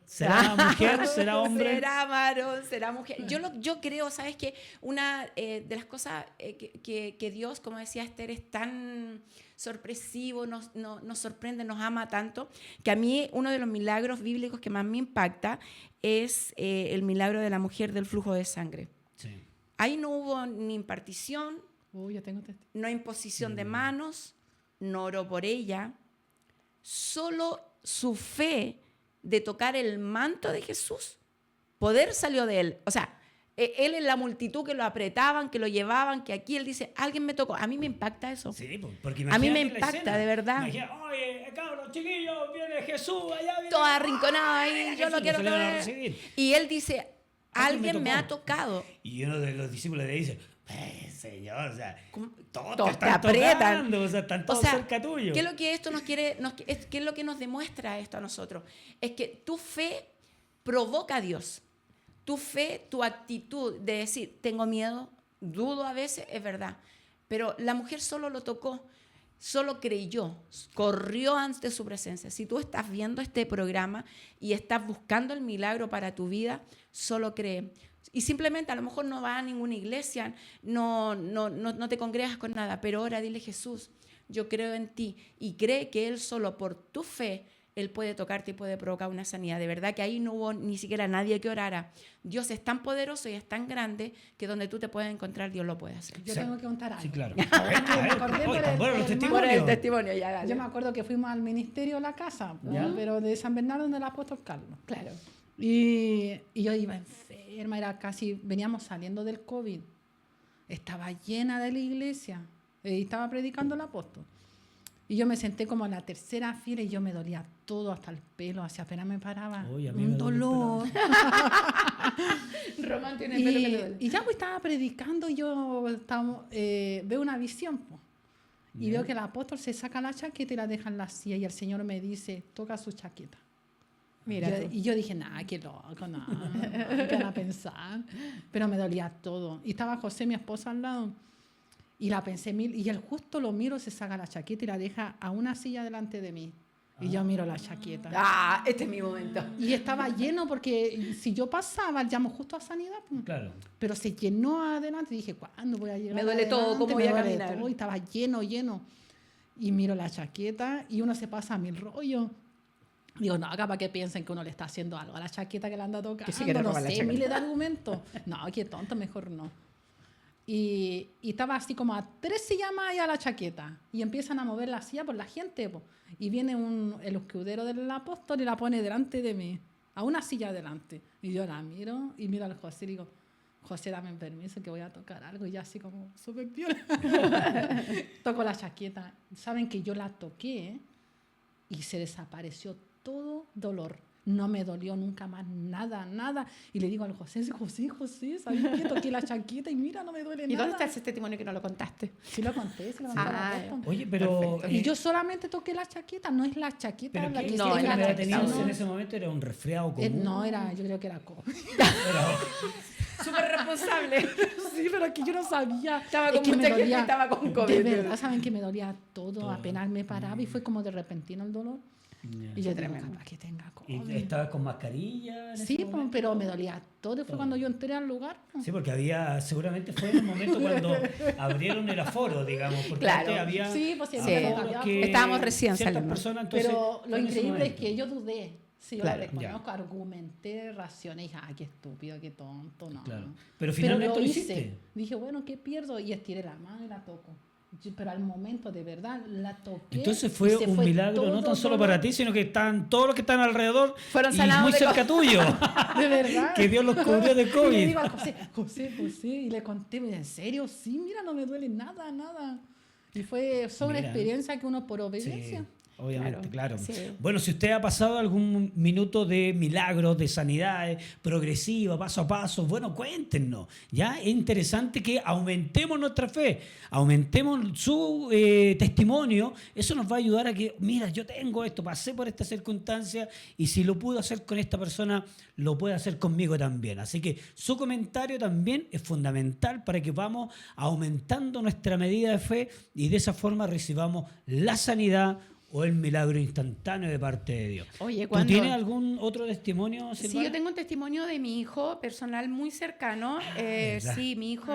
¿Será mujer? ¿Será hombre? Será varón, será mujer. Yo creo, ¿sabes qué? Una de las cosas que Dios, como decía Esther, es tan sorpresivo, nos sorprende, nos ama tanto, que a mí uno de los milagros bíblicos que más me impacta es el milagro de la mujer del flujo de sangre. Sí. Ahí no hubo ni impartición, Yo tengo testigo. no imposición de manos, no oró por ella, solo su fe de tocar el manto de Jesús, poder salió de él. O sea, él en la multitud que lo apretaban, que lo llevaban, que aquí él dice, alguien me tocó. A mí me impacta eso. Sí, porque A mí me imagínate la impacta, escena. de verdad. Oye, cabros, chiquillos, viene Jesús, allá viene. Todo arrinconado ahí, yo Jesús, lo quiero se le van a tener. recibir. Y él dice, alguien me tocó. ha tocado. Y uno de los discípulos le dice, Señor, o sea, todos Todos te te están aprietan. tocando, o sea, están todos O sea, cerca tuyo. ¿qué es lo que esto nos quiere, qué es lo que nos demuestra esto a nosotros? Es que tu fe provoca a Dios. Tu fe, tu actitud de decir, tengo miedo, dudo a veces, es verdad. Pero la mujer solo lo tocó, solo creyó, corrió ante su presencia. Si tú estás viendo este programa y estás buscando el milagro para tu vida, solo cree. Y simplemente a lo mejor no vas a ninguna iglesia, no te congregas con nada, pero ora, dile, Jesús, yo creo en ti, y cree que Él solo por tu fe, Él puede tocarte y puede provocar una sanidad. De verdad que ahí no hubo ni siquiera nadie que orara. Dios es tan poderoso y es tan grande que donde tú te puedes encontrar, Dios lo puede hacer. Yo tengo que contar algo. Sí, claro. Me acordé por el- Bueno, los el Por el testimonios. testimonio, ya, dale. Yo me acuerdo que fuimos al ministerio La Casa, ¿no? ¿Ya? Pero de San Bernardo del Apóstol Carlos. Claro. Y yo iba enferma, veníamos saliendo del COVID. Estaba llena de la iglesia y estaba predicando el apóstol. Y yo me senté como en la tercera fila y yo me dolía todo, hasta el pelo, así apenas me paraba. Uy, a mí un me duele el dolor. Román tiene el pelo que le duele. Y ya pues estaba predicando y veo una visión. Pues. Y veo que el apóstol se saca la chaqueta y la deja en la silla y el Señor me dice, toca su chaqueta. Mira tú. Y yo dije, nada, qué loco, no, ¿qué van a pensar? Pero me dolía todo. Y estaba José, mi esposo, al lado. Y la pensé mil. Y él justo lo miro, se saca la chaqueta y la deja a una silla delante de mí. Y yo miro la chaqueta. Ah, este es mi momento. Y estaba lleno porque si yo pasaba, llamo justo a sanidad. Pues. Claro. Pero se llenó adelante. Y dije, ¿cuándo voy a llegar? Me duele todo, adelante? ¿cómo voy Me a duele caminar? todo. Y estaba lleno. Y miro la chaqueta y uno se pasa a mil rollos. Digo, no, acá para que piensen que uno le está haciendo algo a la chaqueta que le anda tocando. Que se quiere no robar la sé, chaqueta. miles de argumentos. No, qué tonto, mejor no. Y estaba así como a 3 sillas más allá la chaqueta. Y empiezan a mover la silla por la gente. Po. Y viene el escudero del apóstol y la pone delante de mí. A una silla adelante. Y yo la miro y miro al José y digo, José, dame permiso que voy a tocar algo. Y ya así como, súper piola. Toco la chaqueta. Saben que yo la toqué y se desapareció todo dolor. No me dolió nunca más nada. Y le digo al José, ¿sabes qué? Toqué la chaqueta y mira, no me duele ¿Y nada. dónde está ese testimonio que no lo contaste? Sí lo conté, se lo conté Ah, al apóstol. Oye, pero... Perfecto. Y yo solamente toqué la chaqueta, no es la chaqueta ¿Pero la qué que no, se es la enfermedad chaqueta, tenías no. en ese momento? ¿Era un resfriado común? No, yo creo que era COVID. Súper responsable. Sí, pero es que yo no sabía. Estaba Es con que me mucha gente, dolía- estaba con COVID. De verdad, saben que me dolía todo, Todo. apenas me paraba y fue como de repentino el dolor. Ya. Y yo digo, tremendo. capaz que tenga ¿Y COVID. estabas con mascarilla? en ese Sí, pues, momento? pero me dolía todo. Fue Todo. cuando yo entré al lugar. pues. Sí, porque seguramente fue en el momento cuando abrieron el aforo, digamos, porque Claro. antes había Sí, pues sí, Sí. aforos que Estábamos recién ciertas saliendo. personas, entonces, Pero lo fue en ese increíble es momento. que yo dudé. Sí, yo Claro, lo reconozco, argumenté, racioné y dije, qué estúpido, qué tonto, no. Claro. Pero finalmente lo hice. hiciste. Dije, bueno, ¿qué pierdo? Y estiré la mano y la toco. Pero al momento, de verdad, la toqué. Entonces y fue se un milagro no todo tan solo dolor. para ti, sino que están todos los que están alrededor Fueron y sanados muy de cerca tuyo. De verdad. Que Dios los cubrió de Y le COVID. digo al José, y le conté, me dice, ¿en serio? Sí, mira, no me duele nada. Y fue una Mira. experiencia que uno por Sí, obediencia. obviamente, claro. Sí. Bueno, si usted ha pasado algún minuto de milagros, de sanidades, progresiva, paso a paso, bueno, cuéntenos. Ya es interesante que aumentemos nuestra fe, aumentemos su testimonio. Eso nos va a ayudar a que, mira, yo tengo esto, pasé por esta circunstancia y si lo pude hacer con esta persona, lo puede hacer conmigo también. Así que su comentario también es fundamental para que vamos aumentando nuestra medida de fe y de esa forma recibamos la sanidad o el milagro instantáneo de parte de Dios. Oye, ¿Tú cuando... tienes algún otro testimonio, Sí, Silvana? yo tengo un testimonio de mi hijo personal muy cercano. ¿verdad? Sí, mi hijo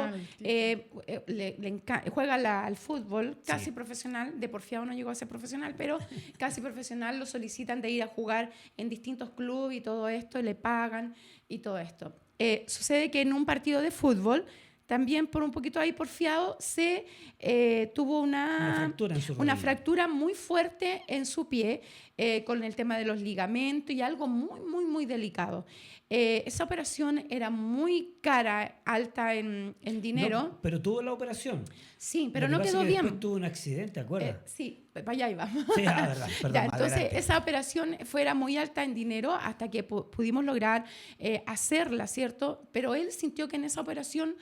juega al fútbol casi Sí. profesional. De porfiado no llegó a ser profesional, pero casi profesional. Lo solicitan de ir a jugar en distintos clubes y todo esto, y le pagan y todo esto. Sucede que en un partido de fútbol, también por un poquito ahí porfiado, se tuvo Una fractura en su una rodilla. fractura muy fuerte en su pie, con el tema de los ligamentos y algo muy, muy, muy delicado. Esa operación era muy cara, alta en dinero. No, pero tuvo la operación. Sí, pero Lo que no pasa quedó es que bien. después tuvo un accidente, ¿te acuerdas? Sí, vaya ahí vamos. Sí, verdad. Perdón, Ya, entonces, adelante. esa operación fuera muy alta en dinero hasta que pudimos lograr hacerla, ¿cierto? Pero él sintió que en esa operación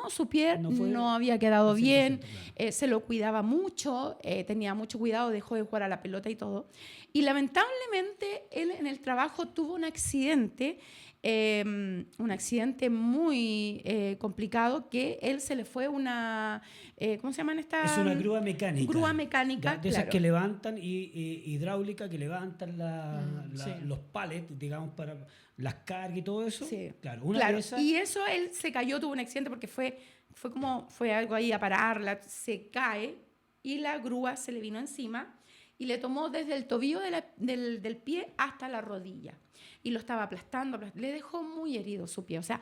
su pie No fue no había quedado al 100%, bien, claro. se lo cuidaba mucho, tenía mucho cuidado, dejó de jugar a la pelota y todo. Y lamentablemente, él en el trabajo tuvo un accidente muy complicado, que él se le fue una, ¿cómo se llaman estas? Es una grúa mecánica. Grúa mecánica, De esas claro. que levantan, hidráulica, que levantan sí. los pallets, digamos, para las cargas y todo eso. Sí. Claro, una Claro, de esas. y eso él se cayó, tuvo un accidente porque fue algo ahí a pararla, se cae y la grúa se le vino encima y le tomó desde el tobillo del pie hasta la rodilla y lo estaba aplastando, le dejó muy herido su pie. O sea,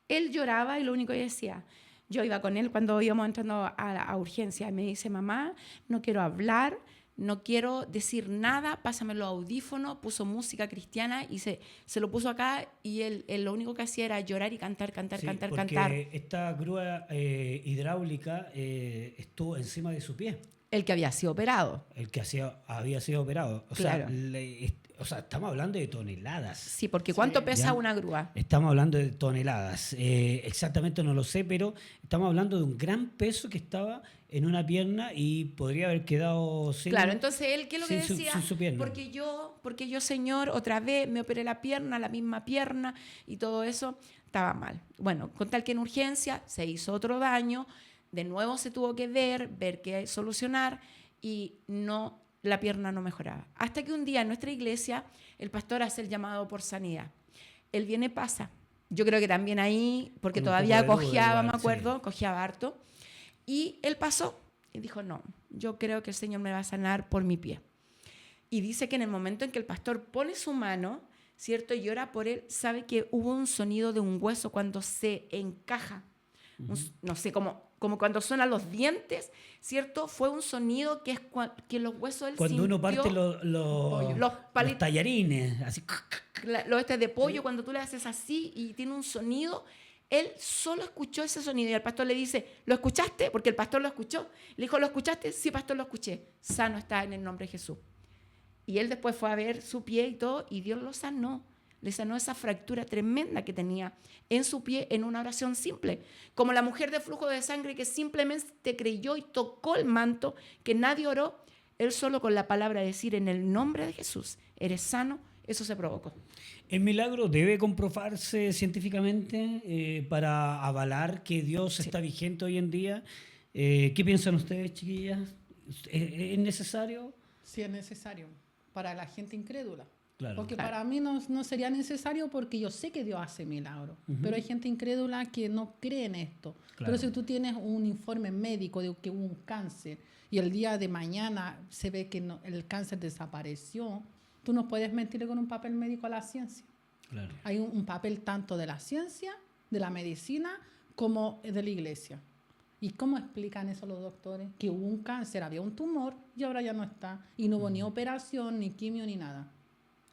él lloraba y lo único que decía, yo iba con él cuando íbamos entrando a urgencia y me dice, mamá, no quiero hablar, no quiero decir nada, pásame los audífonos, puso música cristiana y se lo puso acá y él lo único que hacía era llorar y cantar. Sí, porque esta grúa hidráulica estuvo encima de su pie, El que había sido operado. el que había sido operado. O Claro. sea, estamos hablando de toneladas. Sí, porque ¿cuánto pesa Ya. una grúa? Estamos hablando de toneladas. Exactamente no lo sé, pero estamos hablando de un gran peso que estaba en una pierna y podría haber quedado sin... Claro, entonces él, ¿qué es lo que sin decía? su pierna. Porque yo, Señor, otra vez me operé la misma pierna y todo eso estaba mal. Bueno, con tal que en urgencia se hizo otro daño, de nuevo se tuvo que ver qué solucionar y la pierna no mejoraba. Hasta que un día en nuestra iglesia el pastor hace el llamado por sanidad. Él viene, pasa. Yo creo que también ahí, porque Con un todavía poco de duda cojeaba, igual, me acuerdo, sí. cojeaba harto. Y él pasó y dijo, no, yo creo que el Señor me va a sanar por mi pie. Y dice que en el momento en que el pastor pone su mano, ¿cierto? Y ora por él, sabe que hubo un sonido de un hueso cuando se encaja. No sé, como cuando suenan los dientes, ¿cierto? Fue un sonido que es que los huesos él Cuando uno parte los los tallarines, así... los de pollo, cuando tú le haces así y tiene un sonido, él solo escuchó ese sonido y el pastor le dice, ¿lo escuchaste? Porque el pastor lo escuchó. Le dijo, ¿lo escuchaste? Sí, pastor, lo escuché. Sano está en el nombre de Jesús. Y él después fue a ver su pie y todo, y Dios lo sanó. Le sanó esa fractura tremenda que tenía en su pie en una oración simple. Como la mujer de flujo de sangre que simplemente creyó y tocó el manto, que nadie oró, él solo con la palabra decir en el nombre de Jesús, eres sano, eso se provocó. ¿El milagro debe comprobarse científicamente para avalar que Dios está vigente hoy en día? ¿Qué piensan ustedes, chiquillas? ¿Es necesario? Si es necesario para la gente incrédula. Claro. Porque Claro. para mí no sería necesario porque yo sé que Dios hace milagros. Pero hay gente incrédula que no cree en esto. Claro. Pero si tú tienes un informe médico de que hubo un cáncer y el día de mañana se ve que el cáncer desapareció, tú no puedes mentirle con un papel médico a la ciencia. Claro. Hay un papel tanto de la ciencia, de la medicina, como de la iglesia. ¿Y cómo explican eso los doctores? Que hubo un cáncer, había un tumor y ahora ya no está. Y no hubo ni operación, ni quimio, ni nada.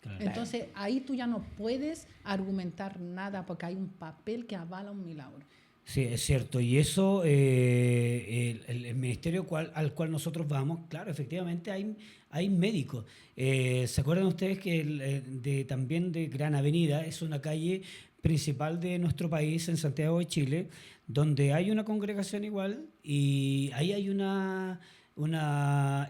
Claro. Entonces ahí tú ya no puedes argumentar nada porque hay un papel que avala un milagro. Sí, es cierto. Y eso, el ministerio al cual nosotros vamos, claro, efectivamente hay médicos. ¿Se acuerdan ustedes que también de Gran Avenida es una calle principal de nuestro país, en Santiago de Chile, donde hay una congregación igual y ahí hay una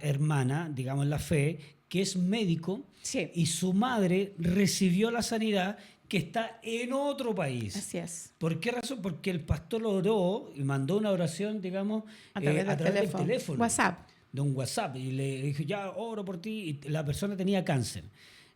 hermana, digamos en la fe, que es médico Sí, y su madre recibió la sanidad que está en otro país. así es. ¿Por qué razón? Porque el pastor oró y mandó una oración, digamos, A través del del teléfono. WhatsApp. de un WhatsApp y le dijo, ya oro por ti, y la persona tenía cáncer.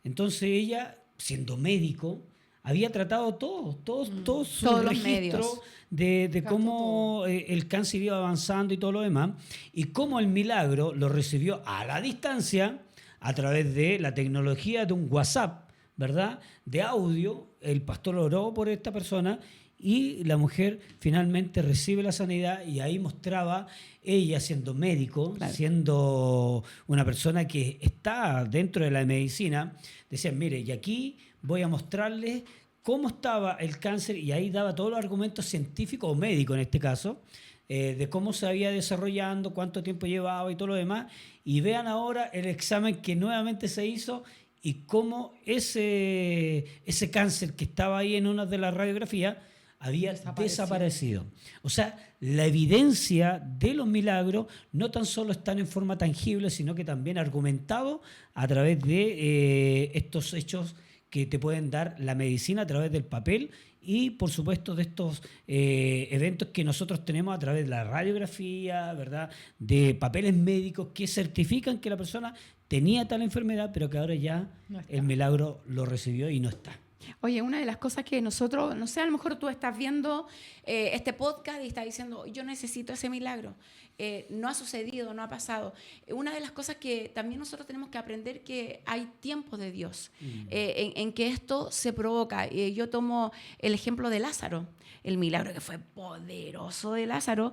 Entonces ella, siendo médico, había tratado todo su Todos los registro medios. de Gastó cómo el cáncer iba avanzando y todo lo demás, y cómo el milagro lo recibió a la distancia a través de la tecnología de un WhatsApp, ¿verdad? De audio. El pastor oró por esta persona y la mujer finalmente recibe la sanidad, y ahí mostraba ella, siendo médico, Claro. siendo una persona que está dentro de la medicina, decía, mire, y aquí voy a mostrarles cómo estaba el cáncer, y ahí daba todos los argumentos científicos o médicos en este caso, de cómo se había desarrollando, cuánto tiempo llevaba y todo lo demás. Y vean ahora el examen que nuevamente se hizo y cómo ese cáncer que estaba ahí en una de las radiografías había desaparecido. O sea, la evidencia de los milagros no tan solo están en forma tangible, sino que también argumentado a través de estos hechos que te pueden dar la medicina a través del papel, y por supuesto de estos eventos que nosotros tenemos a través de la radiografía, ¿verdad? De papeles médicos que certifican que la persona tenía tal enfermedad, pero que ahora ya No está. el milagro lo recibió y no está. Oye, una de las cosas que nosotros, no sé, a lo mejor tú estás viendo este podcast y estás diciendo, yo necesito ese milagro. No ha sucedido, no ha pasado. Una de las cosas que también nosotros tenemos que aprender, que hay tiempos de Dios en que esto se provoca. Yo tomo el ejemplo de Lázaro, el milagro que fue poderoso de Lázaro.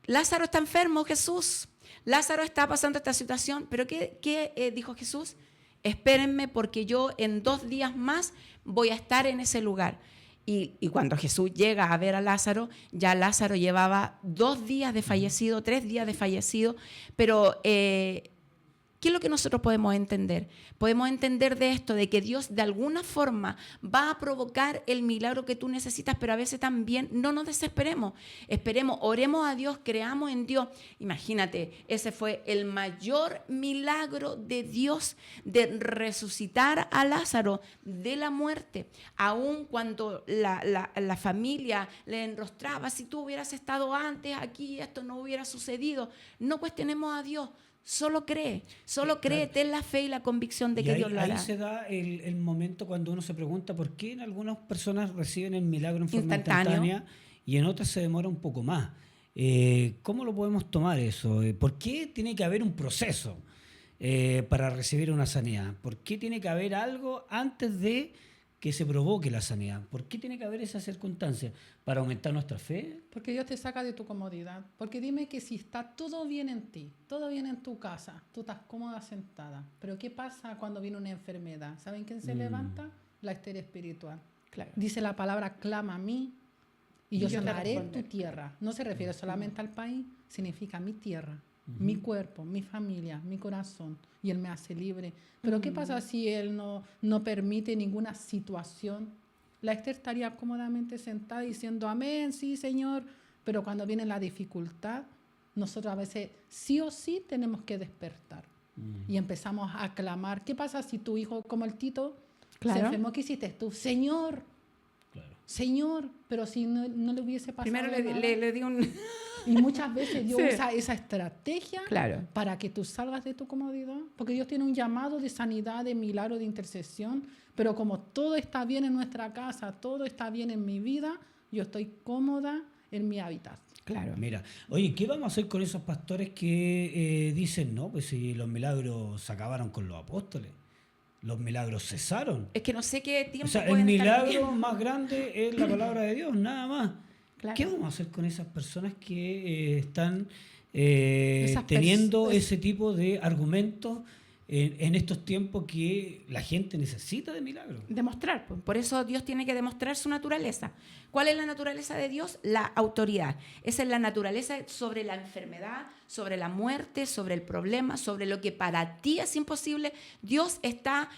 Lázaro está enfermo, Jesús. Lázaro está pasando esta situación, pero ¿qué dijo Jesús? Espérenme, porque yo en 2 días más voy a estar en ese lugar. Y cuando Jesús llega a ver a Lázaro, ya Lázaro llevaba 2 días de fallecido, 3 días de fallecido. Pero, ¿qué es lo que nosotros podemos entender? Podemos entender de esto, de que Dios de alguna forma va a provocar el milagro que tú necesitas, pero a veces también no nos desesperemos. Esperemos, oremos a Dios, creamos en Dios. Imagínate, ese fue el mayor milagro de Dios, de resucitar a Lázaro de la muerte. Aun cuando la familia le enrostraba, si tú hubieras estado antes aquí, esto no hubiera sucedido. No cuestionemos a Dios. Solo cree, Claro. ten la fe y la convicción de Y que ahí, Dios lo hará. ahí se da el momento cuando uno se pregunta por qué en algunas personas reciben el milagro en forma Instantáneo. instantánea y en otras se demora un poco más. ¿Cómo lo podemos tomar eso? ¿Por qué tiene que haber un proceso para recibir una sanidad? ¿Por qué tiene que haber algo antes de que se provoque la sanidad? ¿Por qué tiene que haber esa circunstancia? ¿Para aumentar nuestra fe? Porque Dios te saca de tu comodidad. Porque dime que si está todo bien en ti, todo bien en tu casa, tú estás cómoda sentada. Pero ¿qué pasa cuando viene una enfermedad? ¿Saben quién se levanta? La estera espiritual. Claro. Dice la palabra, clama a mí y yo Yo te sanaré tu responderé. tierra. No se refiere solamente al país, significa mi tierra, mi cuerpo, mi familia, mi corazón. Y Él me hace libre. Pero ¿qué pasa si Él no permite ninguna situación? La Esther estaría cómodamente sentada diciendo, amén, sí, Señor. Pero cuando viene la dificultad, nosotros a veces sí o sí tenemos que despertar. Y empezamos a clamar. ¿Qué pasa si tu hijo, como el Tito, Claro. se enfermó? ¿Qué hiciste tú? Señor, Claro. Señor, pero si no le hubiese pasado Primero nada. le di un... Y muchas veces Dios Sí. usa esa estrategia Claro. para que tú salgas de tu comodidad. Porque Dios tiene un llamado de sanidad, de milagro, de intercesión. Pero como todo está bien en nuestra casa, todo está bien en mi vida, yo estoy cómoda en mi hábitat. Claro. Mira, oye, ¿qué vamos a hacer con esos pastores que dicen, no, pues si los milagros se acabaron con los apóstoles, los milagros cesaron? Es que no sé qué tiempo O sea, el pueden estar milagro viviendo. más grande es la palabra de Dios, nada más. Claro. ¿Qué vamos a hacer con esas personas que están Esas teniendo pers- ese tipo de argumentos en estos tiempos que la gente necesita de milagros? Demostrar, pues. Por eso Dios tiene que demostrar su naturaleza. ¿Cuál es la naturaleza de Dios? La autoridad. Esa es la naturaleza sobre la enfermedad, sobre la muerte, sobre el problema, sobre lo que para ti es imposible. Dios está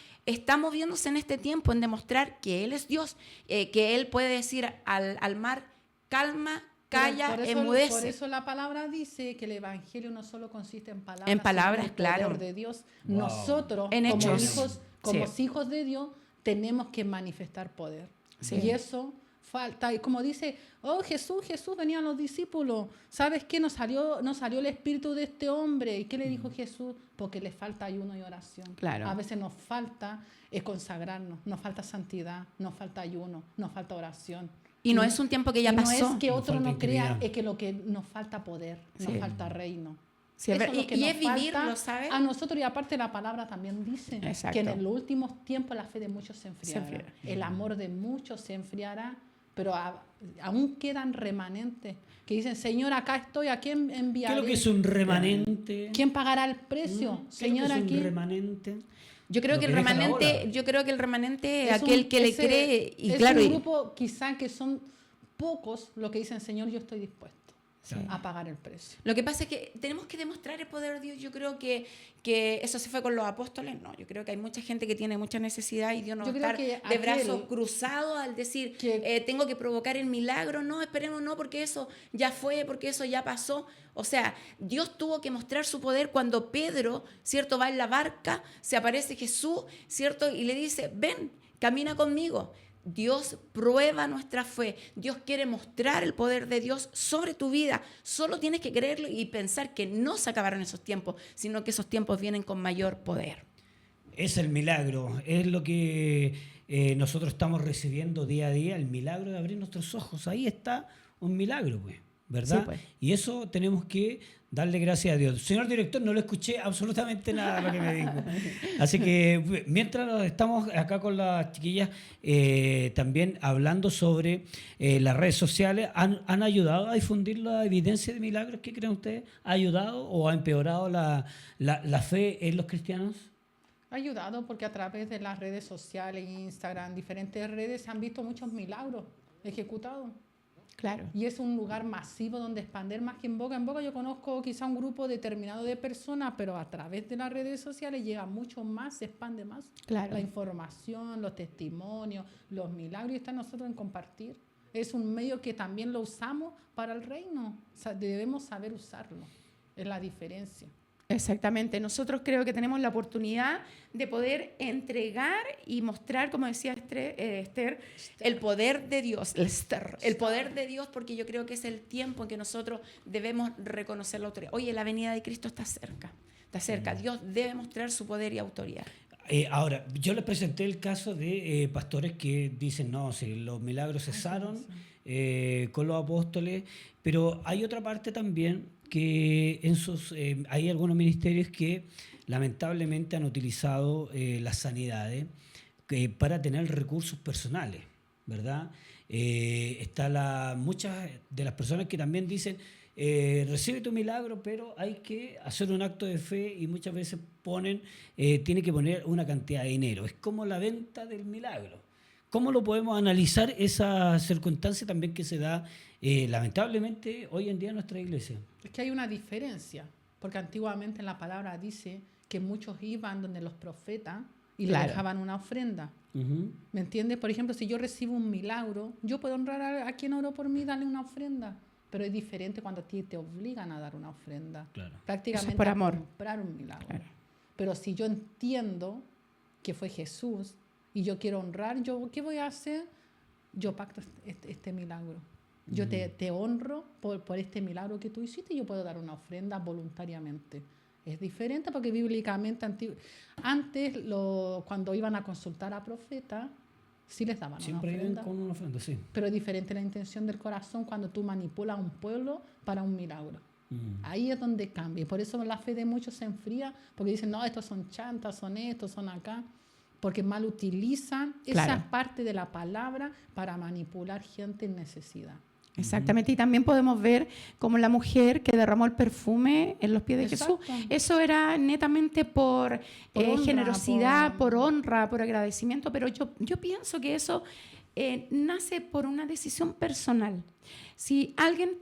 moviéndose en este tiempo en demostrar que Él es Dios, que Él puede decir al mar, calma, calla, Por eso enmudece. la palabra dice que el evangelio no solo consiste en palabras, En palabras, sino en el claro. poder de Dios. Wow. Nosotros, En como hechos. hijos de Dios, tenemos que manifestar poder. Sí. Y eso falta. Y como dice, oh Jesús, venían los discípulos. ¿Sabes qué? No salió el espíritu de este hombre. ¿Y qué le dijo Jesús? Porque le falta ayuno y oración. Claro. A veces nos falta consagrarnos, nos falta santidad, nos falta ayuno, nos falta oración. Y no es un tiempo que ya pasó. No es que Nos otro falta no crea, intimidad. es que lo que nos falta poder, nos Sí. falta reino. Sí, Eso es lo y que es nos vivirlo, falta ¿sabes? a nosotros, y aparte la palabra también dice Exacto. que en los últimos tiempos la fe de muchos se enfriará. Se enfriará. El amor de muchos se enfriará, pero aún quedan remanentes que dicen, Señor, acá estoy, ¿a quién ¿Qué es enviaré? lo que es un remanente? ¿Quién pagará el precio? ¿Qué Señor, es lo que es aquí. un remanente? Yo creo Lo que el que deja la remanente, hora. yo creo que el remanente es Es aquel un- que le ese- cree y es claro, un y- grupo quizá que son pocos los que dicen, Señor, yo estoy dispuesto Claro. a pagar el precio. lo que pasa es que tenemos que demostrar el poder de Dios. Yo creo que eso se fue con los apóstoles. No, yo creo que hay mucha gente que tiene mucha necesidad y Dios no va Yo a creo estar que de aquel brazos cruzados al decir, que- tengo que provocar el milagro. No, esperemos, no, porque eso ya fue, porque eso ya pasó. O sea, Dios tuvo que mostrar su poder cuando Pedro, ¿cierto?, va en la barca, se aparece Jesús, ¿cierto?, y le dice, ven, camina conmigo. Dios prueba nuestra fe. Dios quiere mostrar el poder de Dios sobre tu vida. Solo tienes que creerlo y pensar que no se acabaron esos tiempos, sino que esos tiempos vienen con mayor poder. Es el milagro, es lo que nosotros estamos recibiendo día a día, el milagro de abrir nuestros ojos. Ahí está un milagro, pues, ¿verdad? Sí, pues. Y eso tenemos que darle gracias a Dios. Señor director, no le escuché absolutamente nada de lo que me dijo. Así que mientras estamos acá con las chiquillas también hablando sobre las redes sociales, ¿han ayudado a difundir la evidencia de milagros? ¿Qué creen ustedes? ¿Ha ayudado o ha empeorado la fe en los cristianos? Ha ayudado porque a través de las redes sociales, Instagram, diferentes redes, se han visto muchos milagros ejecutados. Claro. Y es un lugar masivo donde expandir más que en Boca. En Boca yo conozco quizá un grupo determinado de personas, pero a través de las redes sociales llega mucho más, se expande más. Claro. La información, los testimonios, los milagros, y está en nosotros en compartir. Es un medio que también lo usamos para el reino. O sea, debemos saber usarlo. Es la diferencia. Exactamente. Nosotros creo que tenemos la oportunidad de poder entregar y mostrar, como decía Esther, el poder de Dios, el poder de Dios, porque yo creo que es el tiempo en que nosotros debemos reconocer la autoridad. Oye, la venida de Cristo está cerca, está cerca. Dios debe mostrar su poder y autoridad. Ahora, yo les presenté el caso de pastores que dicen, no, si los milagros cesaron con los apóstoles, pero hay otra parte también que hay algunos ministerios que lamentablemente han utilizado las sanidades para tener recursos personales, ¿verdad? Muchas de las personas que también dicen, recibe tu milagro, pero hay que hacer un acto de fe y muchas veces tiene que poner una cantidad de dinero. Es como la venta del milagro. ¿Cómo lo podemos analizar esa circunstancia también que se da lamentablemente hoy en día en nuestra iglesia? Es que hay una diferencia, porque antiguamente en la palabra dice que muchos iban donde los profetas y le Claro. dejaban una ofrenda. Uh-huh. ¿Me entiendes? Por ejemplo, si yo recibo un milagro, yo puedo honrar a quien oró por mí, darle una ofrenda. Pero es diferente cuando a ti te obligan a dar una ofrenda. Claro. Prácticamente Eso es por a amor. comprar un milagro. Claro. Pero si yo entiendo que fue Jesús y yo quiero honrar, ¿qué voy a hacer? Yo pacto este milagro. Yo te honro por este milagro que tú hiciste y yo puedo dar una ofrenda voluntariamente. Es diferente porque bíblicamente antes cuando iban a consultar a profetas, sí les daban Siempre una viven ofrenda. con una ofrenda, sí. Pero es diferente la intención del corazón cuando tú manipulas a un pueblo para un milagro. Ahí es donde cambia. Y por eso la fe de muchos se enfría, porque dicen, no, estos son chantas, son estos, son acá. Porque mal utilizan Claro. esa parte de la palabra para manipular gente en necesidad. Exactamente, y también podemos ver como la mujer que derramó el perfume en los pies de Exacto. Jesús. Eso era netamente por honra, generosidad, por honra, por agradecimiento, pero yo pienso que eso nace por una decisión personal. Si alguien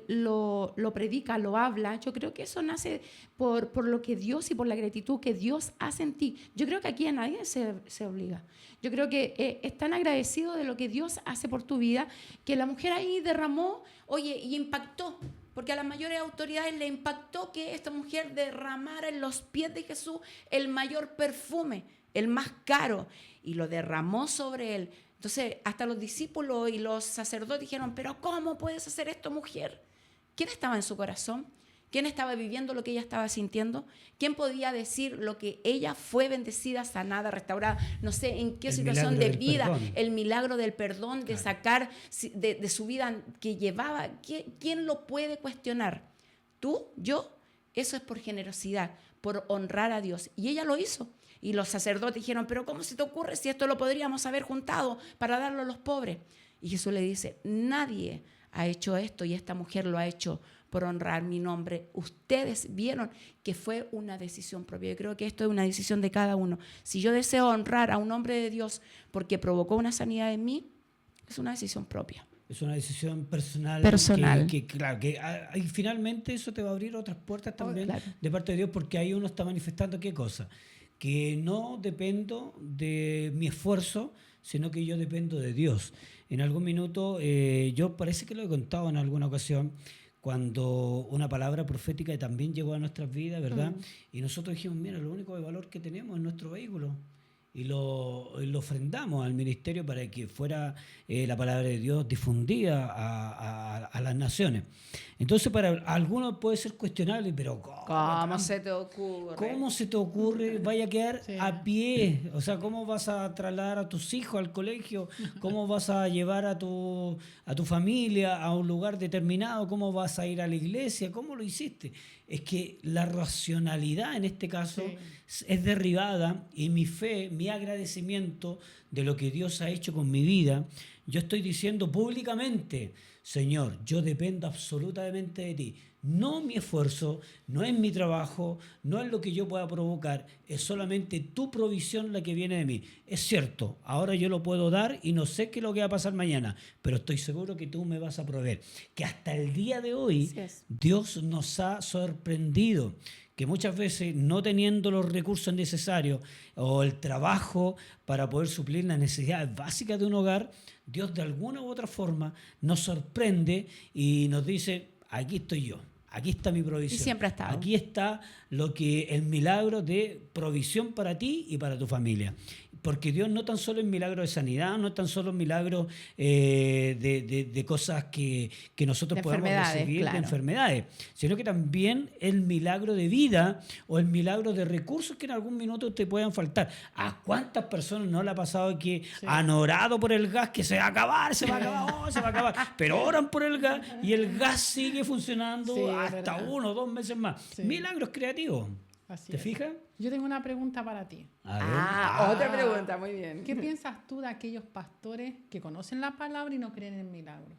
lo predica, lo habla, yo creo que eso nace por lo que Dios y por la gratitud que Dios hace en ti. Yo creo que aquí a nadie se obliga. Yo creo que es tan agradecido de lo que Dios hace por tu vida que la mujer ahí derramó, oye, y impactó. Porque a las mayores autoridades le impactó que esta mujer derramara en los pies de Jesús el mayor perfume, el más caro, y lo derramó sobre él. Entonces, hasta los discípulos y los sacerdotes dijeron, pero ¿cómo puedes hacer esto, mujer? ¿Quién estaba en su corazón? ¿Quién estaba viviendo lo que ella estaba sintiendo? ¿Quién podía decir lo que ella fue bendecida, sanada, restaurada? No sé en qué situación de vida, el milagro del perdón, de sacar de su vida que llevaba. ¿Quién lo puede cuestionar? ¿Tú? ¿Yo? Eso es por generosidad, por honrar a Dios. Y ella lo hizo. Y los sacerdotes dijeron, pero ¿cómo se te ocurre si esto lo podríamos haber juntado para darlo a los pobres? Y Jesús le dice, nadie ha hecho esto y esta mujer lo ha hecho por honrar mi nombre. Ustedes vieron que fue una decisión propia. Yo creo que esto es una decisión de cada uno. Si yo deseo honrar a un hombre de Dios porque provocó una sanidad en mí, es una decisión propia. Es una decisión personal. Claro, y finalmente eso te va a abrir otras puertas también de parte de Dios, porque ahí uno está manifestando ¿qué cosa? Que no dependo de mi esfuerzo, sino que yo dependo de Dios. En algún minuto, yo parece que lo he contado en alguna ocasión, cuando una palabra profética también llegó a nuestras vidas, ¿verdad? Y nosotros dijimos, mira, lo único de valor que tenemos es nuestro vehículo. Y lo ofrendamos al ministerio para que fuera la palabra de Dios difundida a las naciones. Entonces, para algunos puede ser cuestionable, pero ¿Cómo se te ocurre? ¿Cómo se te ocurre? Vaya a quedar a pie. O sea, ¿cómo vas a trasladar a tus hijos al colegio? ¿Cómo vas a llevar a tu familia a un lugar determinado? ¿Cómo vas a ir a la iglesia? ¿Cómo lo hiciste? Es que la racionalidad en este caso es derribada, y mi fe, mi agradecimiento de lo que Dios ha hecho con mi vida, yo estoy diciendo públicamente, Señor, yo dependo absolutamente de ti. No mi esfuerzo, no es mi trabajo, no es lo que yo pueda provocar, es solamente tu provisión la que viene de mí. Es cierto, ahora yo lo puedo dar y no sé qué es lo que va a pasar mañana, pero estoy seguro que tú me vas a proveer. Que hasta el día de hoy Dios nos ha sorprendido, que muchas veces no teniendo los recursos necesarios o el trabajo para poder suplir las necesidades básicas de un hogar, Dios de alguna u otra forma nos sorprende y nos dice, aquí estoy yo. Aquí está mi provisión. Y siempre ha estado. Aquí está el milagro de provisión para ti y para tu familia. Porque Dios no tan solo es milagro de sanidad, no es tan solo milagro de cosas que nosotros podamos recibir de enfermedades, sino que también el milagro de vida o el milagro de recursos que en algún minuto te puedan faltar. ¿A cuántas personas no le ha pasado que han orado por el gas, que se va a acabar, se va a acabar, pero oran por el gas y el gas sigue funcionando hasta 1 o 2 meses más? Milagros creativos. ¿Te fijas? Yo tengo una pregunta para ti. Otra pregunta, muy bien. ¿Qué piensas tú de aquellos pastores que conocen la palabra y no creen en milagros?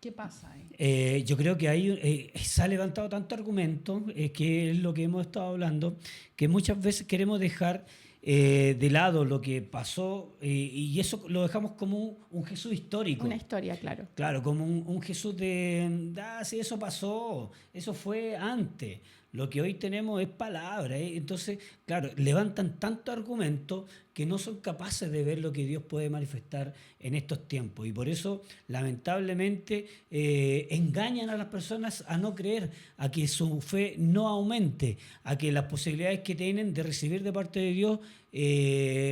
¿Qué pasa ahí? Yo creo que se ha levantado tanto argumento, que es lo que hemos estado hablando, que muchas veces queremos dejar de lado lo que pasó y eso lo dejamos como un Jesús histórico. Una historia, claro. Claro, como un Jesús sí, eso pasó, eso fue antes. Lo que hoy tenemos es palabra. Entonces, claro, levantan tantos argumentos que no son capaces de ver lo que Dios puede manifestar en estos tiempos. Y por eso, lamentablemente, engañan a las personas a no creer, a que su fe no aumente, a que las posibilidades que tienen de recibir de parte de Dios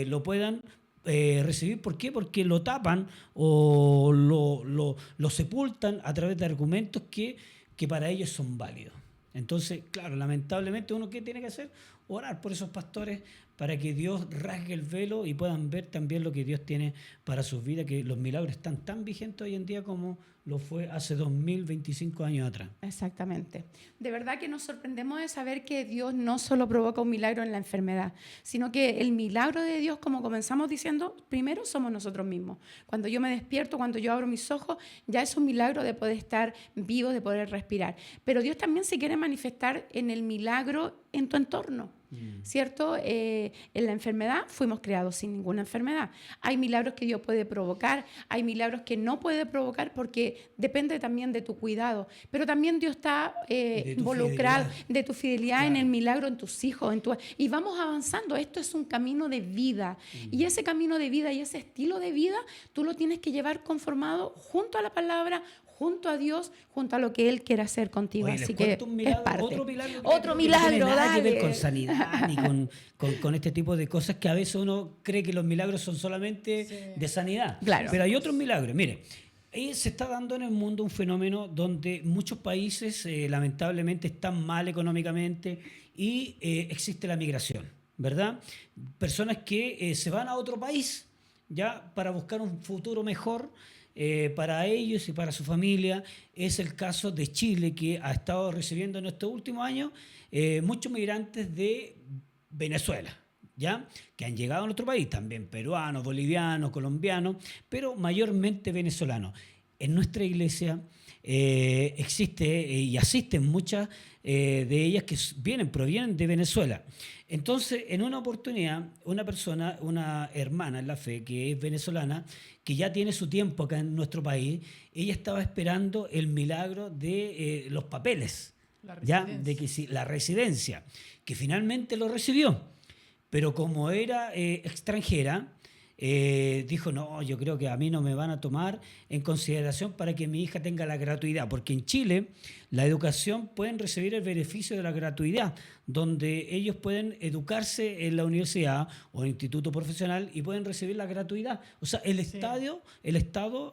lo puedan recibir. ¿Por qué? Porque lo tapan o lo sepultan a través de argumentos que para ellos son válidos. Entonces, claro, lamentablemente uno ¿qué tiene que hacer? Orar por esos pastores para que Dios rasgue el velo y puedan ver también lo que Dios tiene para sus vidas, que los milagros están tan vigentes hoy en día como lo fue hace 2025 años atrás. Exactamente. De verdad que nos sorprendemos de saber que Dios no solo provoca un milagro en la enfermedad, sino que el milagro de Dios, como comenzamos diciendo, primero somos nosotros mismos. Cuando yo me despierto, cuando yo abro mis ojos, ya es un milagro de poder estar vivo, de poder respirar. Pero Dios también se quiere manifestar en el milagro en tu entorno. ¿Cierto? En la enfermedad fuimos creados sin ninguna enfermedad. Hay milagros que Dios puede provocar, hay milagros que no puede provocar porque depende también de tu cuidado. Pero también Dios está involucrado de tu fidelidad en el milagro en tus hijos. Y vamos avanzando. Esto es un camino de vida. Y ese camino de vida y ese estilo de vida tú lo tienes que llevar conformado junto a la palabra, junto a Dios, junto a lo que Él quiere hacer contigo. Oye, Así les que cuento un milagro, es parte. otro milagro, Otro que no tiene milagro, nada que ver dale. con sanidad ni con este tipo de cosas que a veces uno cree que los milagros son solamente de sanidad. Claro. Pero hay otros milagros. Mire, ahí se está dando en el mundo un fenómeno donde muchos países lamentablemente están mal económicamente y existe la migración, ¿verdad? Personas que se van a otro país ya para buscar un futuro mejor para ellos y para su familia. Es el caso de Chile, que ha estado recibiendo en estos últimos años muchos migrantes de Venezuela, ¿ya? Que han llegado a nuestro país, también peruanos, bolivianos, colombianos, pero mayormente venezolanos. En nuestra iglesia existe y asisten muchas de ellas que provienen de Venezuela. Entonces, en una oportunidad, una persona, una hermana en la fe que es venezolana, que ya tiene su tiempo acá en nuestro país, ella estaba esperando el milagro de los papeles, ya, de que la residencia, que finalmente lo recibió. Pero como era extranjera, dijo, no, yo creo que a mí no me van a tomar en consideración para que mi hija tenga la gratuidad, porque en Chile la educación pueden recibir el beneficio de la gratuidad, donde ellos pueden educarse en la universidad o en instituto profesional y pueden recibir la gratuidad. O sea, el Estado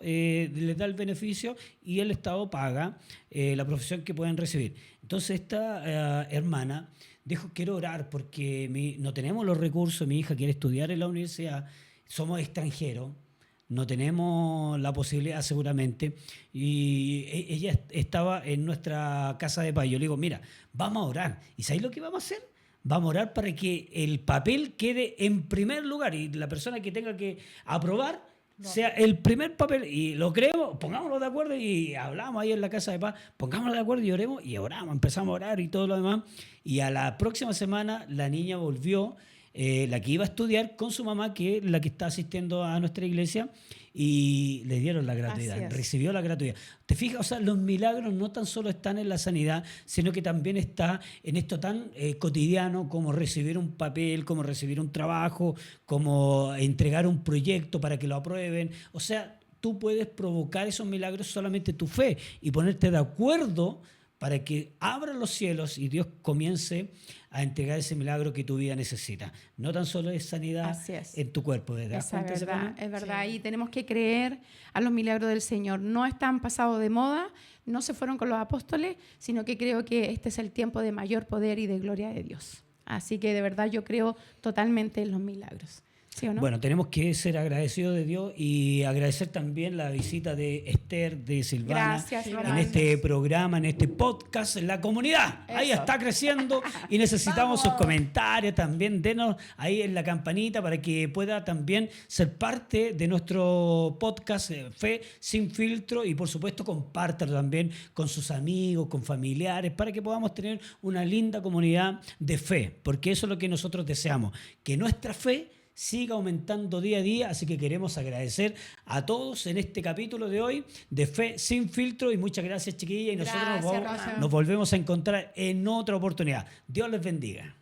les da el beneficio y el Estado paga la profesión que pueden recibir. Entonces esta hermana dijo, quiero orar porque no tenemos los recursos, mi hija quiere estudiar en la universidad, somos extranjeros, no tenemos la posibilidad seguramente, y ella estaba en nuestra casa de paz. Yo le digo, mira, vamos a orar. ¿Y sabéis lo que vamos a hacer? Vamos a orar para que el papel quede en primer lugar y la persona que tenga que aprobar sea el primer papel, y lo creemos, pongámonos de acuerdo, y hablamos ahí en la casa de paz, pongámonos de acuerdo y oremos, y oramos, empezamos a orar y todo lo demás. Y a la próxima semana la niña volvió, la que iba a estudiar con su mamá, que es la que está asistiendo a nuestra iglesia, y le dieron la gratuidad, recibió la gratuidad. ¿Te fijas? O sea, los milagros no tan solo están en la sanidad, sino que también está en esto tan cotidiano como recibir un papel, como recibir un trabajo, como entregar un proyecto para que lo aprueben. O sea, tú puedes provocar esos milagros solamente tu fe y ponerte de acuerdo para que abran los cielos y Dios comience a entregar ese milagro que tu vida necesita. No tan solo es sanidad en tu cuerpo, ¿verdad? Es verdad. Y tenemos que creer a los milagros del Señor. No están pasados de moda, no se fueron con los apóstoles, sino que creo que este es el tiempo de mayor poder y de gloria de Dios. Así que de verdad yo creo totalmente en los milagros. ¿Sí o no? Bueno, tenemos que ser agradecidos de Dios y agradecer también la visita de Esther, de Silvana, en este programa, en este podcast, en la comunidad. Eso. Ahí está creciendo y necesitamos sus comentarios también. Denos ahí en la campanita para que pueda también ser parte de nuestro podcast Fe Sin Filtro, y por supuesto compártalo también con sus amigos, con familiares, para que podamos tener una linda comunidad de fe, porque eso es lo que nosotros deseamos, que nuestra fe siga aumentando día a día. Así que queremos agradecer a todos en este capítulo de hoy de Fe Sin Filtro, y muchas gracias, chiquillas, y nosotros nos volvemos a encontrar en otra oportunidad. Dios les bendiga.